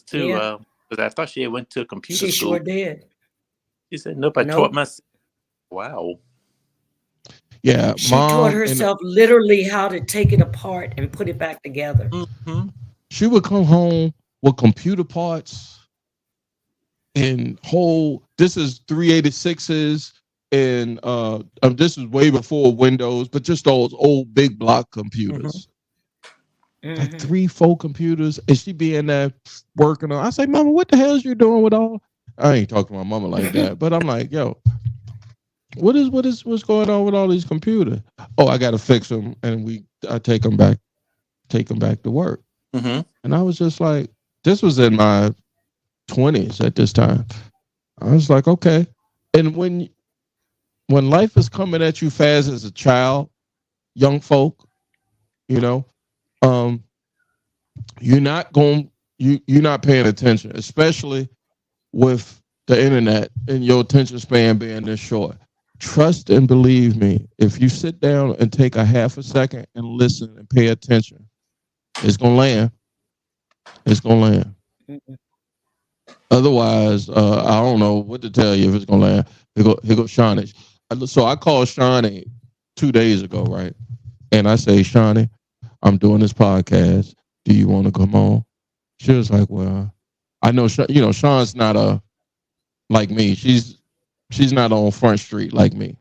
too. Yeah. Because I thought she had went to computer She school. sure did. She said, "Nope, I taught myself." Wow. Yeah, She mom taught herself literally how to take it apart and put it back together. Mm-hmm. She would come home with computer parts and this is 386s and this is way before Windows, but just those old big block computers. Like 3-4 computers, and she be in there working on. I say, Mama, what the hell is you doing with all? I ain't talking to my mama like that, but I'm like, yo, what's going on with all these computers? Oh, I gotta fix them, and I take them back to work. Mm-hmm. And I was just like, this was in my 20s at this time. I was like, okay. And when life is coming at you fast as a child, young folk, you're not paying attention, especially with the internet and your attention span being this short. Trust and believe me, if you sit down and take a half a second and listen and pay attention, it's gonna land. It's gonna land. Otherwise, I don't know what to tell you if it's gonna land. Here go Shawnee. So I called Shawnee 2 days ago, right? And I say, Shawnee, I'm doing this podcast. Do you want to come on? She was like, well, I know, Sean's not like me. She's not on Front Street like me.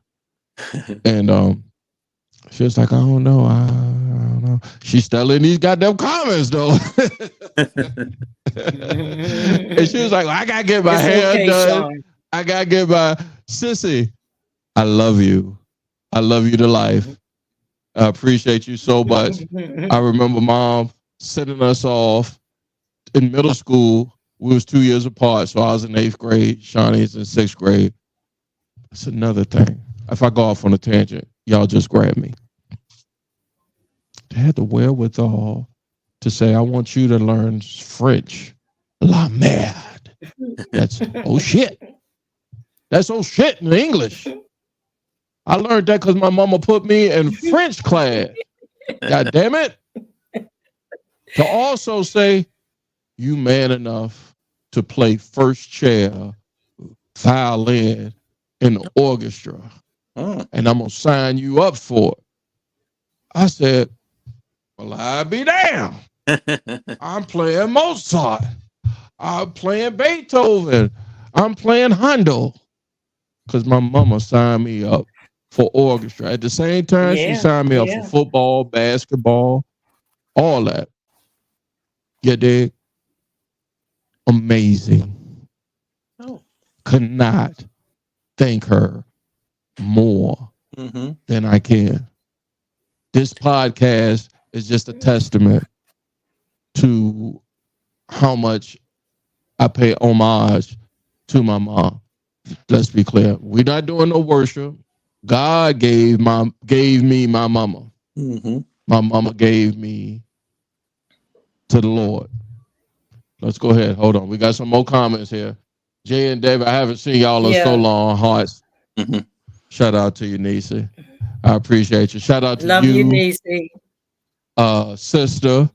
And she was like, I don't know. I don't know. She's still in these goddamn comments though. And she was like, I gotta get my hair done. Sean. I gotta get my sissy. I love you. I love you to life. I appreciate you so much. I remember Mom sending us off in middle school. We was 2 years apart, so I was in 8th grade. Shawnee's in 6th grade. That's another thing. If I go off on a tangent, y'all just grab me. They had the wherewithal to say, I want you to learn French. La merde. That's oh shit. That's oh shit in English. I learned that because my mama put me in French class. God damn it. To also say, you man enough to play first chair violin in the orchestra. And I'm going to sign you up for it. I said, well, I'll be damned. I'm playing Mozart. I'm playing Beethoven. I'm playing Handel. Because my mama signed me up for orchestra. At the same time, she signed me up for football, basketball, all that. You dig? Amazing. Could not thank her more than I can. This podcast is just a testament to how much I pay homage to my mom. Let's be clear. We're not doing no worship. God gave me my mama. My mama gave me to the Lord. Let's go ahead. Hold on. We got some more comments here. Jay and David, I haven't seen y'all in so long. Hearts. Shout out to you, Nisi. I appreciate you. Shout out to Love you, Nisi. Sister.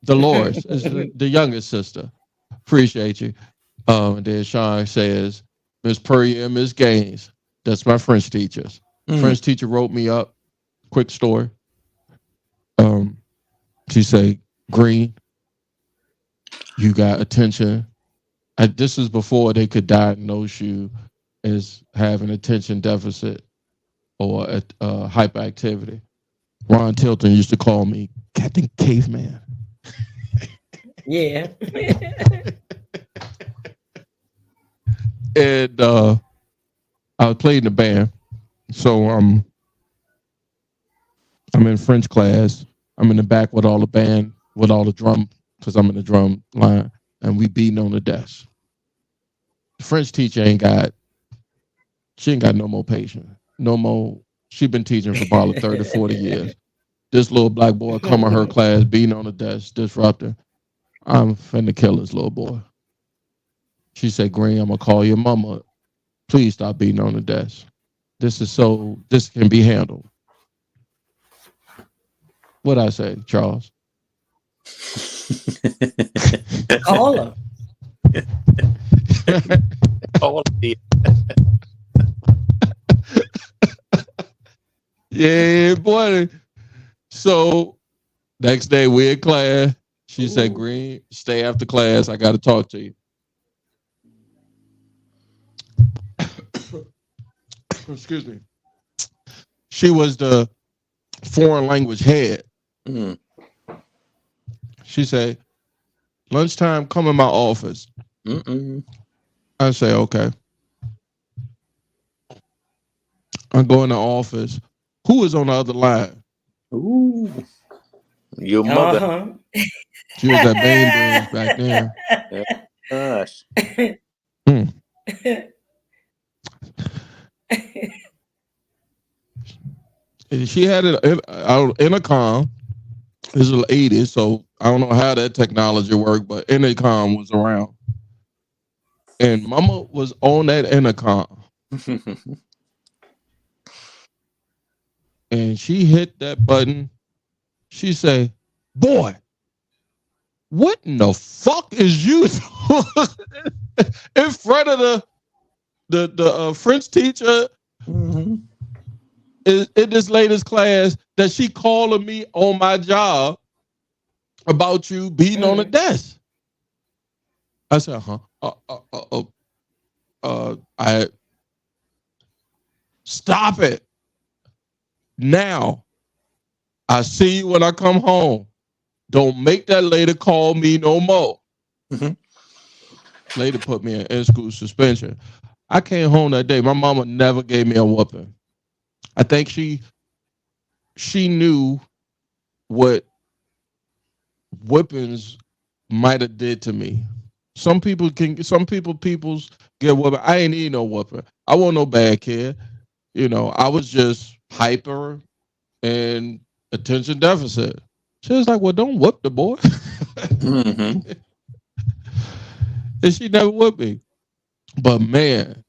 Dolores is the youngest sister. Appreciate you. And then Sean says, Miss Purrier and Miss Gaines. That's my French teachers. French teacher wrote me up. Quick story. She say, Green, you got attention. This is before they could diagnose you as having attention deficit or hyperactivity. Ron Tilton used to call me Captain Caveman. Yeah. And I played in the band. So I'm in French class. I'm in the back with all the band, with all the drum, because I'm in the drum line, and we beating on the desk. The French teacher ain't got no more patience. No more. She been teaching for probably 30, 40 years. This little black boy come in her class, beating on the desk, disrupting. I'm finna kill this little boy. She said, Green, I'm gonna call your mama. Please stop beating on the desk. This can be handled. What'd I say, Charles? Call her. Yeah, boy. So next day we in class. She said, Green, stay after class. I got to talk to you. Excuse me. She was the foreign language head. She said, lunchtime, come in my office. I say, okay. I go in the office. Who is on the other line? Ooh. Your mother. She was at Bainbridge back then. Gosh. She had an intercom. This was the 80s, so I don't know how that technology worked, but intercom was around. And Mama was on that intercom. And she hit that button. She say, boy, what in the fuck is you doing in front of the French teacher in this latest class that she calling me on my job about you beating on the desk. I said, huh? I stop it now. I see you when I come home. Don't make that lady call me no more. Lady put me in school suspension. I came home that day. My mama never gave me a whooping. I think she knew what whippings might have did to me. Some people's get whooping. I ain't need no whooping. I wasn't no bad kid. You know, I was just hyper and attention deficit. She was like, well, don't whoop the boy. And she never whooped me. But man,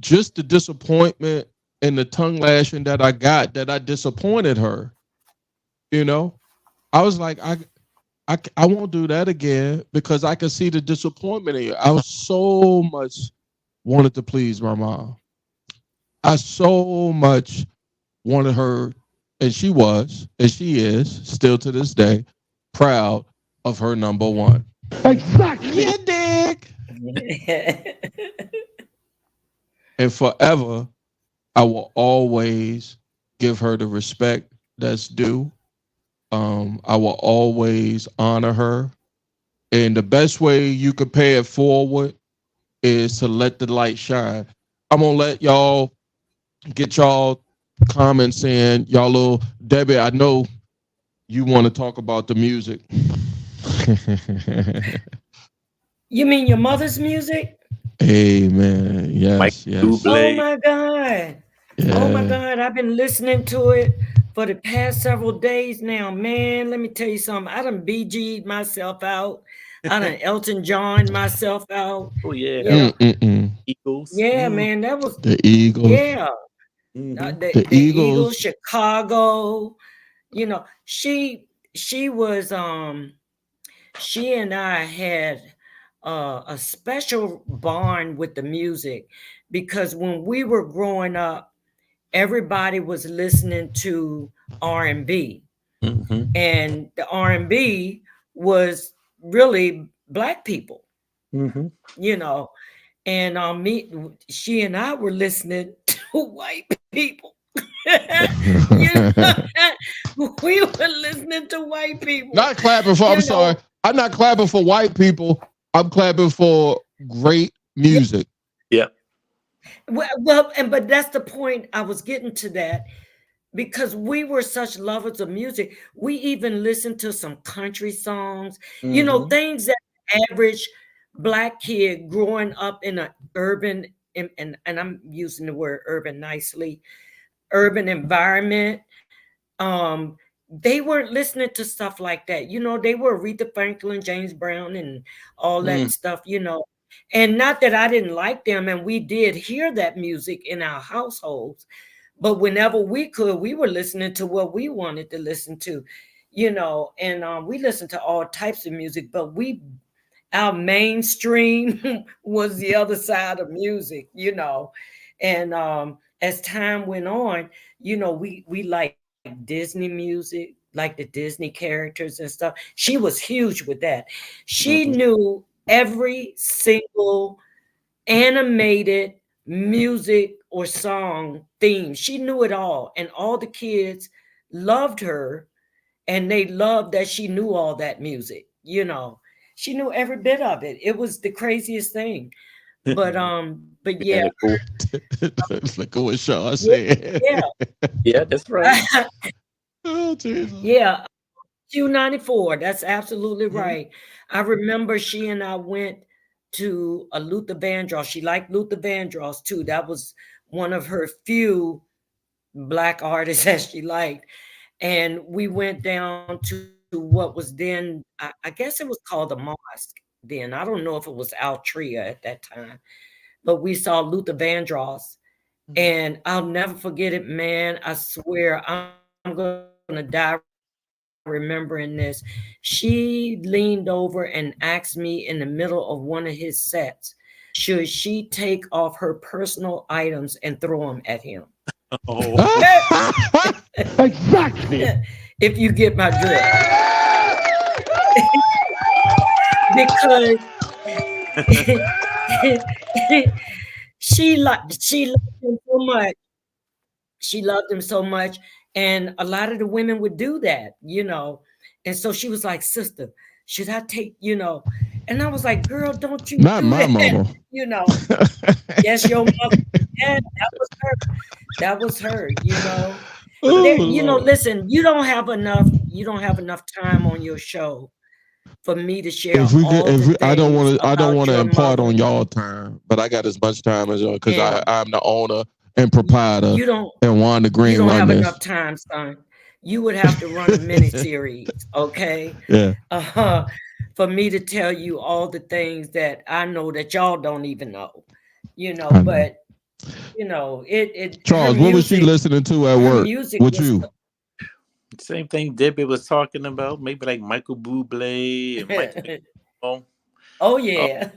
just the disappointment and the tongue lashing that I got, that I disappointed her. You know, I was like, I won't do that again because I could see the disappointment in you. I was so much wanted to please my mom. I so much wanted her, and she was, and she is, still to this day, proud of her number one. Exactly. Yeah, Dick. And forever, I will always give her the respect that's due. I will always honor her. And the best way you can pay it forward is to let the light shine. I'm going to let y'all get y'all comments in. Y'all little, Debbie, I know you want to talk about the music. You mean your mother's music? Amen. Yes, yes. Oh my God. Yeah. Oh my God. I've been listening to it for the past several days now. Man, let me tell you something. I done BG'd myself out. I done Elton John myself out. Oh yeah. Eagles. Yeah, man. That was the Eagles. Yeah. The Eagles, Chicago. You know, she was she and I had a special bond with the music because when we were growing up, everybody was listening to R&B, and the R&B was really Black people, you know, and she and I were listening to white people. You know, we were listening to white people. Not clapping for, I'm sorry. I'm not clapping for white people. I'm clapping for great music. Yeah. Well, but that's the point. I was getting to that because we were such lovers of music. We even listened to some country songs, you know, things that average Black kid growing up in an urban, and I'm using the word urban nicely, urban environment. They weren't listening to stuff like that. You know, they were Aretha Franklin, James Brown, and all that stuff, you know. And not that I didn't like them, and we did hear that music in our households, but whenever we could, we were listening to what we wanted to listen to, you know, and we listened to all types of music, but our mainstream was the other side of music, you know. And as time went on, you know, we liked Disney music, like the Disney characters and stuff. She was huge with that. She knew every single animated music or song theme. She knew it all, and all the kids loved her, and they loved that she knew all that music. You know, she knew every bit of it. It was the craziest thing. But yeah. Look at what Shaw said. Yeah, that's right. Oh, Jesus. Yeah, Q94. That's absolutely right. I remember she and I went to a Luther Vandross. She liked Luther Vandross too. That was one of her few Black artists that she liked. And we went down to what was then, I guess it was called the Mosque then. I don't know if it was Altria at that time, but we saw Luther Vandross. And I'll never forget it, man. I swear I'm going to die remembering this. She leaned over and asked me in the middle of one of his sets, should she take off her personal items and throw them at him? Exactly. If you get my drift. because she loved him so much. She loved him so much, and a lot of the women would do that, And so she was like, "Sister, should I take?" And I was like, "Girl, don't you Not do my that?" mama. Yes, your mother. Yeah, that was her. That was her. Oh, There, Lord. listen, you don't have enough time on your show for me to share If we get, all the I don't things want to, I don't about want to your impart mother. on y'all time, but I got as much time as y'all because And I'm the owner and proprietor, you don't and Wanda you Green don't run have this. enough time, son. You would have to run a mini series, okay? Yeah, For me to tell you all the things that I know that y'all don't even know. I know. But it Charles, what was she listening to at her work music with was you? Same thing Debbie was talking about. Maybe like Michael Bublé and Michael McDonald. oh yeah.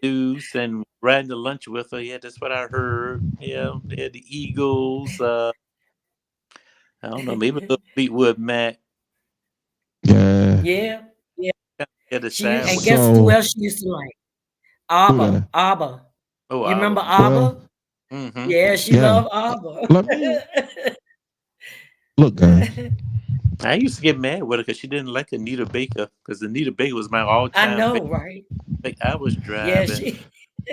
News and riding the lunch with her. Yeah, that's what I heard. Yeah, they had the Eagles. I don't know, maybe a little Fleetwood Mac. Yeah. Yeah. Yeah. Yeah, the And sound. guess who So else she used to like? who that? ABBA. Oh, You I remember was. ABBA? Well, Mm-hmm. Yeah, she yeah. loved ABBA. Let me look, guys. I used to get mad with her because she didn't like Anita Baker because Anita Baker was my I all-time favorite. know, right? Like I was Yeah, driving she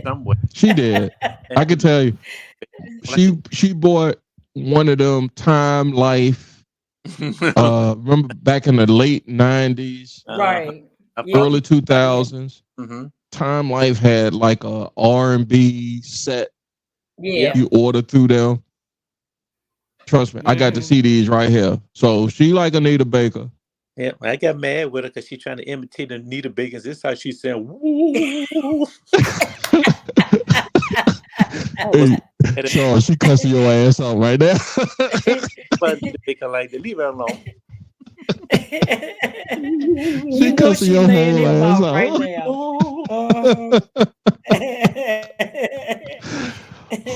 somewhere She did. I can and tell you. like She bought one of them Time Life. Remember back in the late 90s, right. I Yeah. probably early 2000s, mm-hmm. Time Life had like a R&B set Yep. Yeah. you order through them. Trust me, I got the Mhm. CDs right here. So she like Anita Baker. Yeah, I got mad with her because she's trying to imitate Anita Baker. This is how she said, "Woo." I was Hey, mad at Sean, she cussing your ass out right now. but Anita Baker like to leave her alone. She cussing She your laying whole him ass out right out. now. Uh-huh.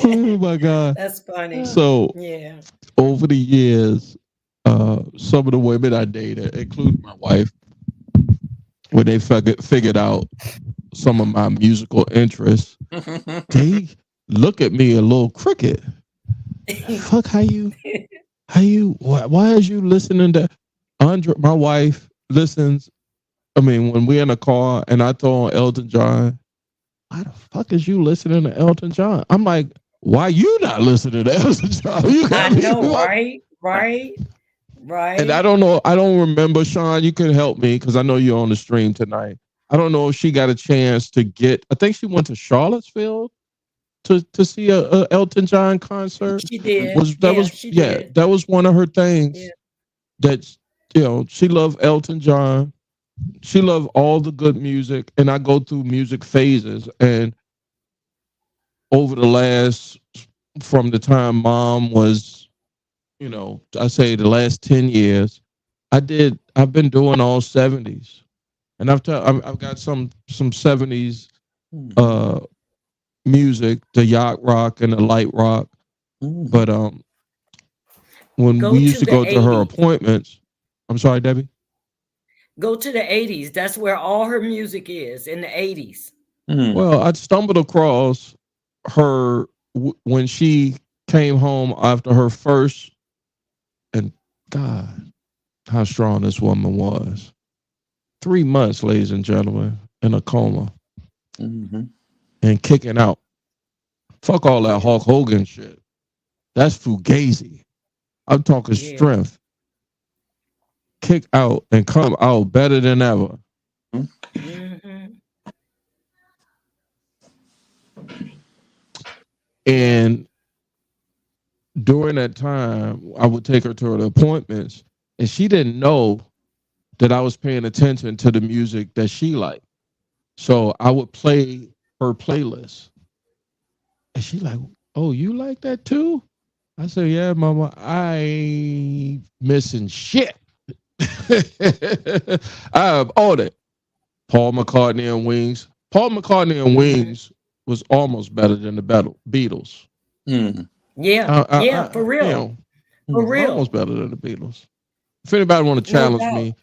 Oh my God. That's funny. So Yeah. over the years, some of the women I dated, including my wife, when they figured out some of my musical interests, they look at me a little crooked. Fuck, why is you listening to Andre? My wife listens. I mean, when we're in a car and I throw on Elton John, why the fuck is you listening to Elton John? I'm like, why you not listening to Elton John? You I got me. know, right? Right? And I Right? don't know. I don't remember, Sean. You could help me because I know you're on the stream tonight. I don't know if she got a chance to get. I think she went to Charlottesville to see a Elton John concert. She did. Was that Yeah, was she yeah, did. that was one of her things. Yeah. That she loved Elton John. She loved all the good music, and I go through music phases. And over the last, from the time Mom was, I say the last 10 years, I've been doing all 70s, and I've got some 70s music, the yacht rock and the light rock. But when Go we used to to the go to her 80s. appointments, I'm sorry, Debbie. Go to the 80s. That's where all her music is, in the 80s. Well, I stumbled across her when she came home after her first, and God, how strong this woman was. 3 months, ladies and gentlemen, in a coma and kicking out. Fuck all that Hulk Hogan shit. That's fugazi. I'm talking strength. Kick out and come out better than ever. Mhm. And during that time, I would take her to the appointments, and she didn't know that I was paying attention to the music that she liked. So I would play her playlist, and she like, "Oh, you like that too?" I said, "Yeah, Mama. I ain't missing shit. I have all that." Paul McCartney and Wings. Paul McCartney and Wings was almost better than the Beatles. Yeah, for real. For real. Almost better than the Beatles. If anybody want to No challenge doubt. me,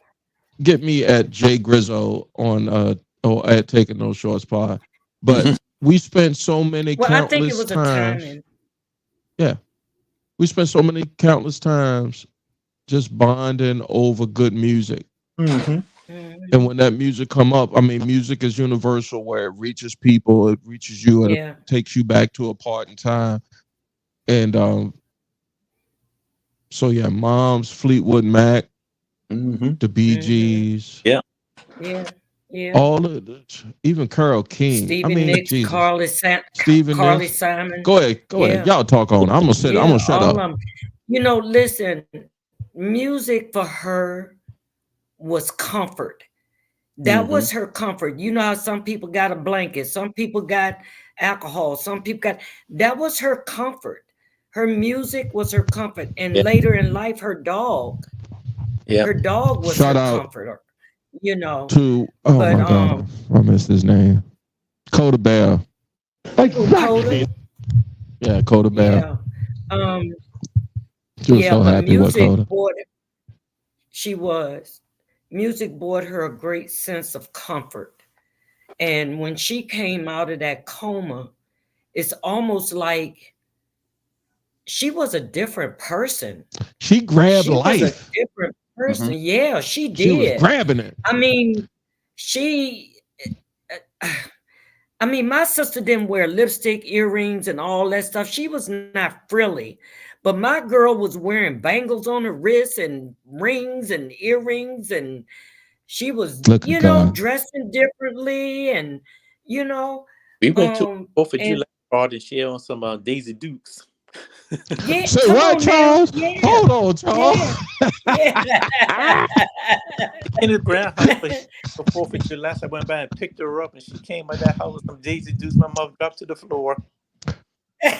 get me at Jay Grizzo on or at Taking No Shorts Pod. But we spent so many Well, I think it countless was a times. timing. Yeah. We spent so many countless times just bonding over good music. Mm-hmm. And when that music come up, I mean, music is universal where it reaches people, it reaches you, and Yeah. it takes you back to a part in time. And so yeah, Mom's Fleetwood Mac, Mm-hmm. the Bee Gees, Yeah. Yeah. all of the, even Carole King. Stevie I mean, Nicks, Jesus, Stephen Carly Nicks. Simon. Go ahead. Yeah. Y'all talk on. I'm gonna shut all up. of them. You know, listen, music for her was comfort. That was her comfort. You know how some people got a blanket, some people got alcohol, some people got, that was her comfort. Her music was her comfort. And later in life, her dog was Shout her out comforter, you know. to But my God, I missed his name. Coda Bear. Coda, Yeah, Coda Bear. yeah. She was so But happy with Coda. She was. Music brought her a great sense of comfort. And when she came out of that coma, it's almost like she was a different person. She grabbed She was a life. different person. Yeah, she did. She was grabbing it. I mean, my sister didn't wear lipstick, earrings, and all that stuff. She was not frilly. But my girl was wearing bangles on her wrists and rings and earrings, and she was, dressing differently, and we went to 4th of July party and she on some Daisy Dukes. Yeah, say what, Charles? Yeah. Hold on, Charles. Yeah. In the Brown house for 4th of July, so I went by and picked her up, and she came out that house with some Daisy Dukes. My mother dropped to the floor.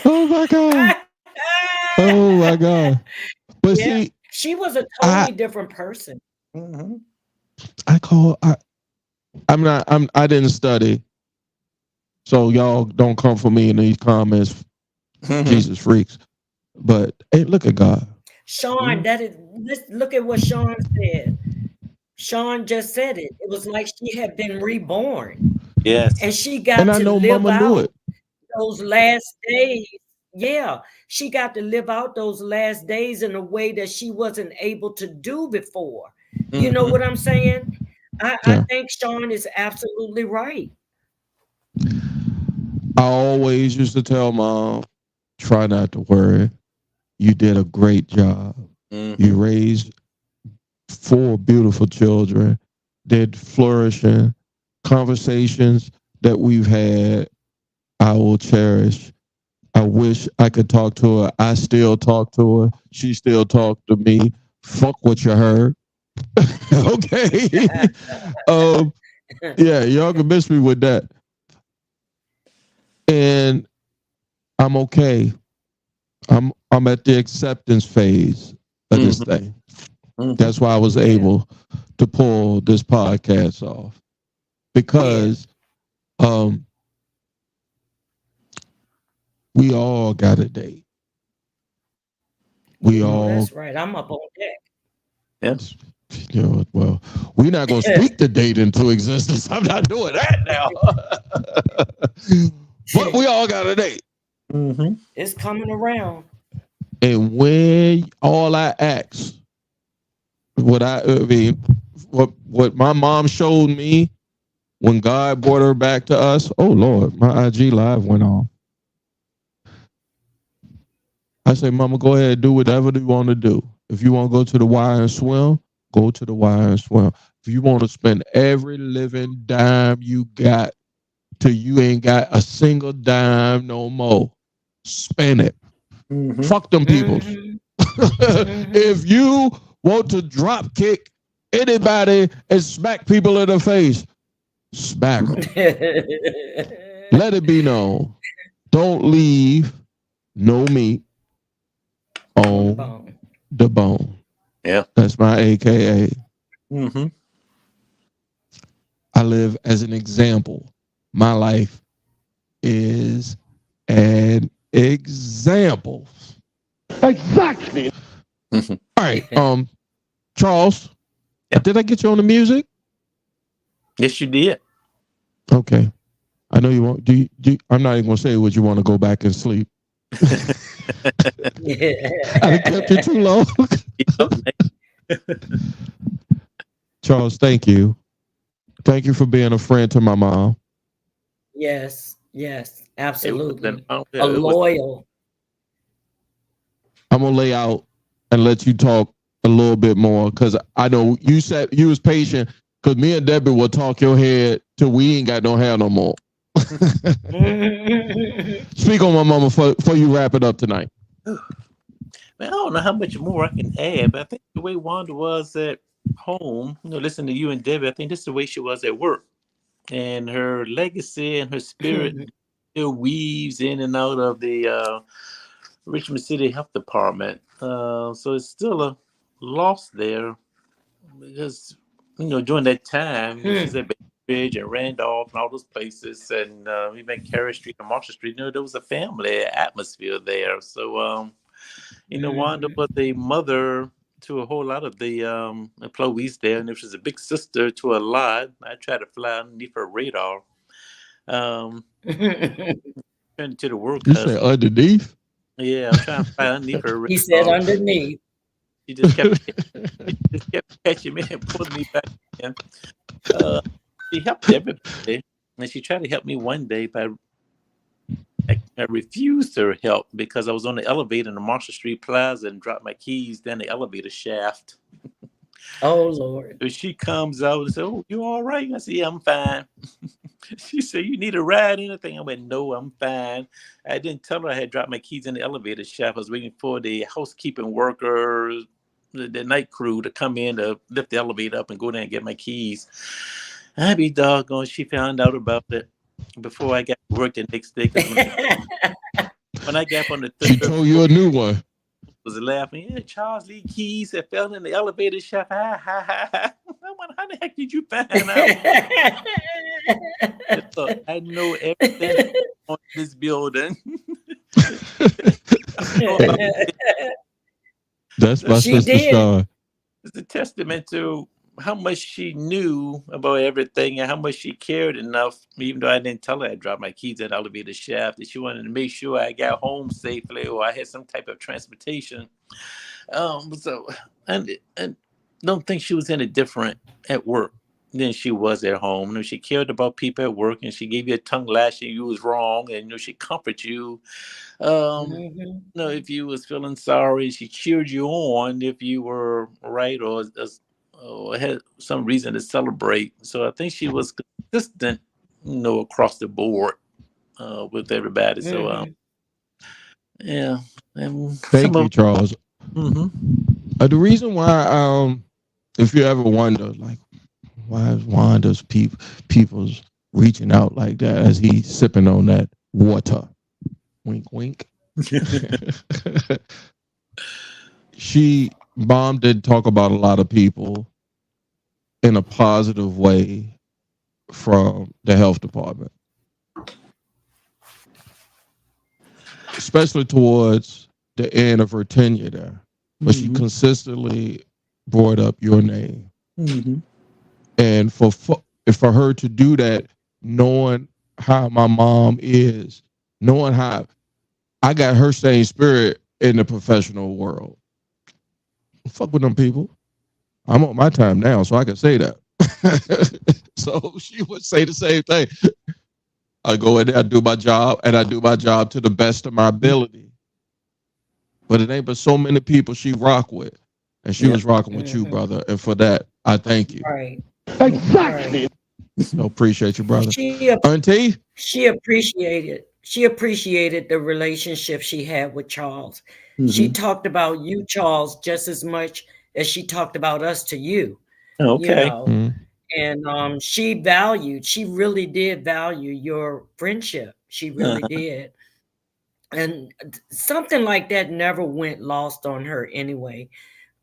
Oh my God. Oh my God. But see, she was a totally different person. Mm-hmm. I didn't study. So y'all don't come for me in these comments, Jesus freaks. But hey, look at God. Sean, look at what Sean said. Sean just said it. It was like she had been reborn. Yes. And she got And I to know live Mama knew out it. those last days. Yeah, she got to live out those last days in a way that she wasn't able to do before. You know what I'm saying? I think Sean is absolutely right. I always used to tell Mom, try not to worry. You did a great job. You raised 4 beautiful children. They're flourishing. Conversations that we've had, I will cherish. I wish I could talk to her. I still talk to her. She still talks to me. Fuck what you heard. Okay. Yeah, y'all can miss me with that. And I'm okay. I'm at the acceptance phase of this thing. That's why I was able to pull this podcast off. Because we all got a date. That's right. I'm up on deck. Yes. Well, we're not going to speak the date into existence. I'm not doing that now. But we all got a date. It's coming around. And when all I ask, what my mom showed me when God brought her back to us, oh Lord, my IG live went on. I say, Mama, go ahead and do whatever you want to do. If you want to go to the wire and swim, go to the wire and swim. If you want to spend every living dime you got till you ain't got a single dime no more, spend it. Fuck them peoples. If you want to drop kick anybody and smack people in the face, smack them. Let it be known. Don't leave no meat on the bone. Yeah. That's my AKA. I live as an example. My life is an example. Exactly. All right. Charles, Did I get you on the music? Yes, you did. Okay. I know you want. I'm not even gonna say would you want to go back and sleep. I kept you too long. Charles, thank you. Thank you for being a friend to my mom. Yes, absolutely. A it was, loyal. I'm gonna lay out and let you talk a little bit more because I know you said you was patient because me and Debbie will talk your head till we ain't got no hair no more. Speak on my mama before you wrap it up tonight. Man, I don't know how much more I can add, but I think the way Wanda was at home, listen to you and Debbie, I think this is the way she was at work. And her legacy and her spirit still weaves in and out of the Richmond City Health Department. So it's still a loss there because, during that time, she's at Ridge and Randolph and all those places, and even Carey Street and Marshall Street, there was a family atmosphere there. So, Wanda was a mother to a whole lot of the employees there, and she was a big sister to a lot. I tried to fly underneath her radar. Trying to the work. You say underneath? Yeah, I'm trying to fly underneath her radar. He said underneath. She just kept catching me and pulling me back in. She helped everybody, and she tried to help me one day, but I refused her help because I was on the elevator in the Marshall Street Plaza and dropped my keys down the elevator shaft. Oh, Lord. So she comes out and says, "Oh, you all right?" I said, "Yeah, I'm fine." She said, "You need a ride or anything?" I went, "No, I'm fine." I didn't tell her I had dropped my keys in the elevator shaft. I was waiting for the housekeeping workers, the night crew to come in to lift the elevator up and go down and get my keys. I'd be doggone, she found out about it before I got to work the next day. When I got up on the third, she told you a new one. Was laughing. Yeah, Charles Lee Keys that fell in the elevator shaft. Ha ha ha ha. I wonder, how the heck did you find out? So I know everything on this building. That's my sister Sean. It's a testament to how much she knew about everything and how much she cared enough, even though I didn't tell her I dropped my keys in the elevator shaft, that she wanted to make sure I got home safely or I had some type of transportation. So and don't think she was any different at work than she was at home. She cared about people at work, and she gave you a tongue lashing you was wrong, and she comforted you. If you was feeling sorry, she cheered you on if you were right or had some reason to celebrate. So I think she was consistent, across the board with everybody. So yeah. Thank you, Charles. The reason why, if you ever wonder, like, why is Wanda's people's reaching out like that as he's sipping on that water? Wink, wink. Mom did talk about a lot of people in a positive way from the health department, especially towards the end of her tenure there. But she consistently brought up your name. And for her to do that, knowing how my mom is, knowing how I got her same spirit in the professional world. Fuck with them people. I'm on my time now, so I can say that. So she would say the same thing. I go in there, I do my job, and I do my job to the best of my ability. But it ain't but so many people she rock with. And she was rocking with you, brother. And for that, I thank you. Right. Exactly. So appreciate you, brother. Auntie? She appreciated the relationship she had with Charles. She talked about you, Charles, just as much as she talked about us to you. Okay. And she really did value your friendship. She really did. And something like that never went lost on her anyway,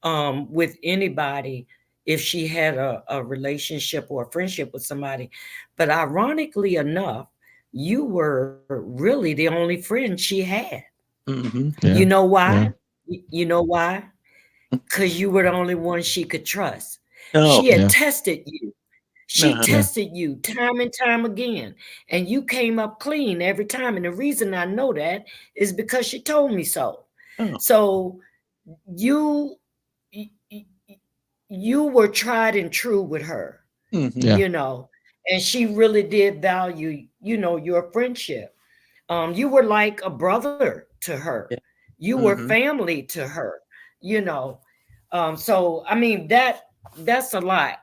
with anybody, if she had a relationship or a friendship with somebody. But ironically enough, you were really the only friend she had. You know why? You know why? Because you were the only one she could trust. No. She had Yeah. tested you. She Uh-huh. tested you time and time again, and you came up clean every time. And the reason I know that is because she told me so. Oh. So you you were tried and true with her, Mm-hmm. Yeah. you know, and she really did value, your friendship. You were like a brother to her. Yeah. You were Mm-hmm. family to her, you know. So I mean that's a lot.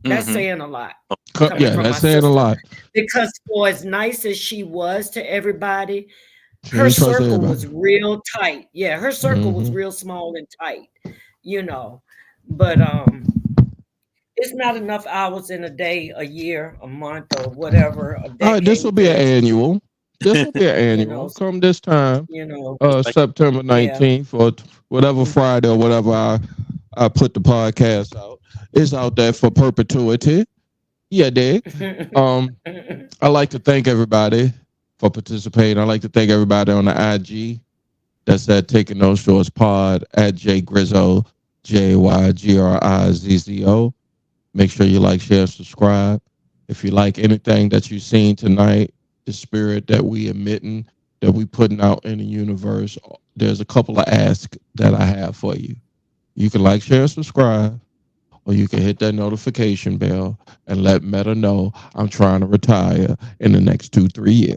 That's Mm-hmm. saying a lot coming Yeah, from my that's saying a sister. lot. Because for as nice as she was to everybody, She her ain't trust circle everybody. was real tight. Yeah, her circle was Mm-hmm. real small and tight, you know. But it's not enough hours in a day, a year, a month, or whatever, a All right, this will decade be an to, annual. This will be an you annual. know, Come this time, you know, It's like, September yeah. 19th or whatever Friday or whatever I put the podcast out. It's out there for perpetuity. Yeah, dig. I like to thank everybody for participating. I like to thank everybody on the IG. That's at Taking No Shorts Pod at J Grizzo, JYGRIZZO. Make sure you like, share, subscribe. If you like anything that you've seen tonight, the spirit that we emitting, that we putting out in the universe, there's a couple of asks that I have for you. You can like, share, subscribe, or you can hit that notification bell and let Meta know I'm trying to retire in the next 2-3 years.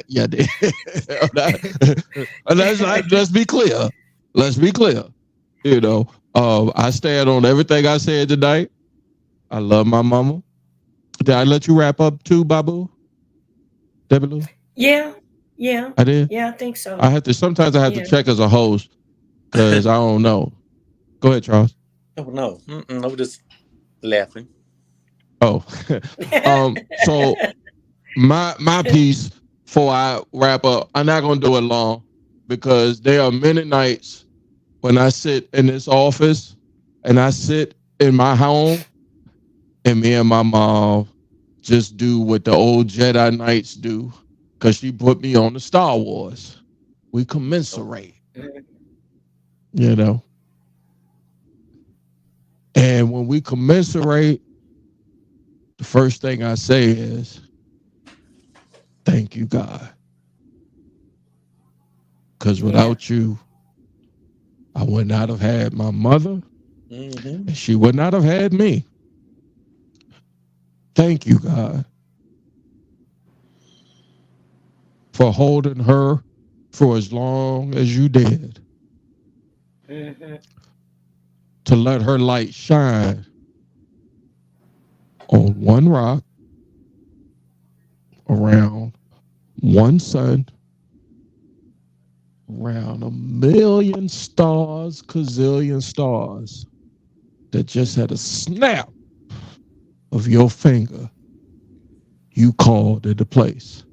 Yeah, let's be clear. Let's be clear. You know, I stand on everything I said tonight. I love my mama. Did I let you wrap up too, Babu? Debbie Lou? Yeah, yeah, I did. yeah, I think so. I had to. Sometimes I have to Yeah. check as a host because I don't know. Go ahead, Charles. oh no. Mm-mm, I was just laughing. Oh, so my piece before I wrap up, I'm not gonna do it long because there are many nights when I sit in this office and I sit in my home and me and my mom just do what the old Jedi Knights do because she put me on the Star Wars. We commiserate, you know. And when we commiserate, the first thing I say is, thank you, God. Because without you, I would not have had my mother, Mm-hmm. and she would not have had me. Thank you, God, for holding her for as long as you did, to let her light shine on one rock around one sun, around a million stars, gazillion stars that just had a snap of your finger, you called into place.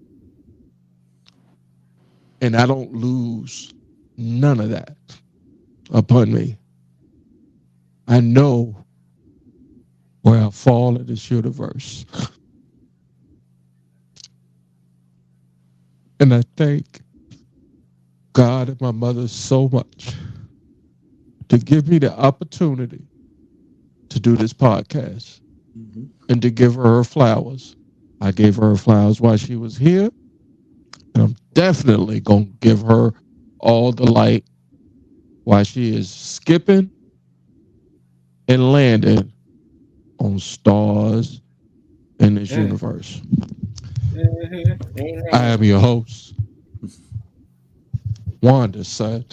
And I don't lose none of that upon me. I know where I fall in this universe. And I thank God and my mother so much to give me the opportunity to do this podcast and to give her flowers. I gave her flowers while she was here, and I'm definitely going to give her all the light while she is skipping and landing on stars in this universe. I am your host, Wanda's son,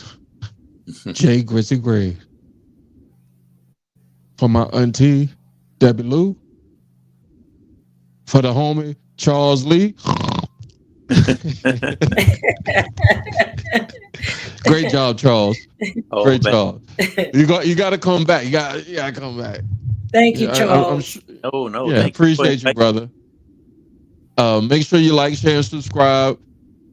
Jay Grizzly Green. For my auntie, Debbie Lou. For the homie, Charles Lee. Great job, Charles. Oh, Great man. job. You got to come back. You got to come back. Thank you, Yeah, Charles. No. yeah, Thank appreciate you, brother. Make sure you like, share, and subscribe.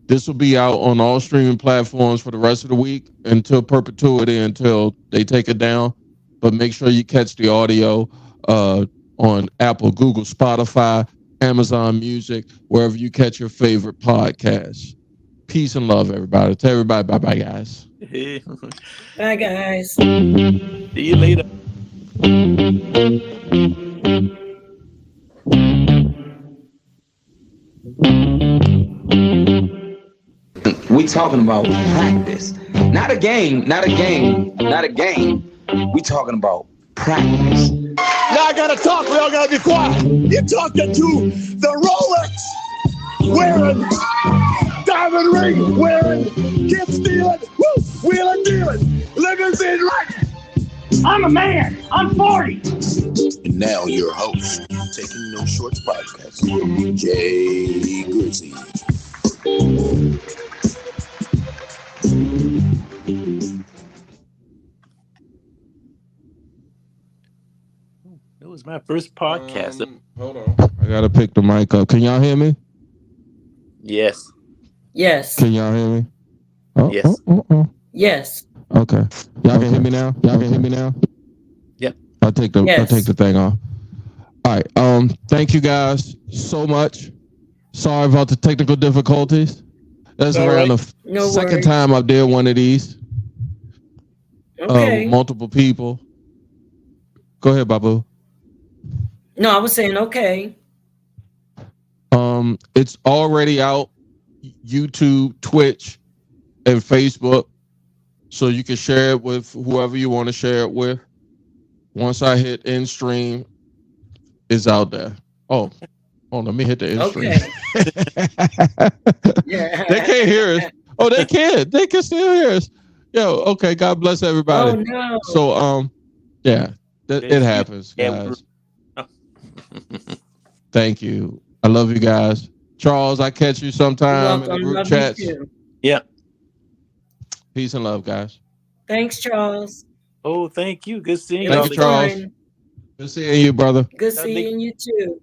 This will be out on all streaming platforms for the rest of the week until perpetuity, until they take it down. But make sure you catch the audio on Apple, Google, Spotify, Amazon Music, wherever you catch your favorite podcasts. Peace and love, everybody. Tell everybody bye-bye, guys. Bye, guys. See you later. We talking about practice. Not a game, not a game, not a game. We talking about practice. Now I gotta talk, we all gotta be quiet. You're talking to the Rolex wearing, diamond ring wearing, kid stealing, woo, wheeling dealing, limousine riding. I'm a man. I'm 40. And now your host, Taking No Shorts podcast, Jay Grizzy. It was my first podcast. Hold on. I gotta pick the mic up. Can y'all hear me? Yes. Yes. Can y'all hear me? Yes. Yes. Okay. Y'all can hear me now? Y'all can hear me now? Yep. I'll take the thing off. All right. Thank you guys so much. Sorry about the technical difficulties. That's All around right. the second time I did one of these. Okay. With multiple people. Go ahead, Babu. No, I was saying okay. It's already out. YouTube, Twitch, and Facebook. So you can share it with whoever you want to share it with. Once I hit end stream, it's out there. Oh, let me hit the end stream. Yeah. They can't hear us. Oh, they can. They can still hear us. Yo, okay. God bless everybody. Oh no. So yeah, it happens, guys. Thank you. I love you guys. Charles, I catch you sometime in the group chats. Yeah. Peace and love, guys. Thanks, Charles. Oh, thank you. Good seeing you. Thank you, Charles. Good seeing you, brother. Good seeing you too.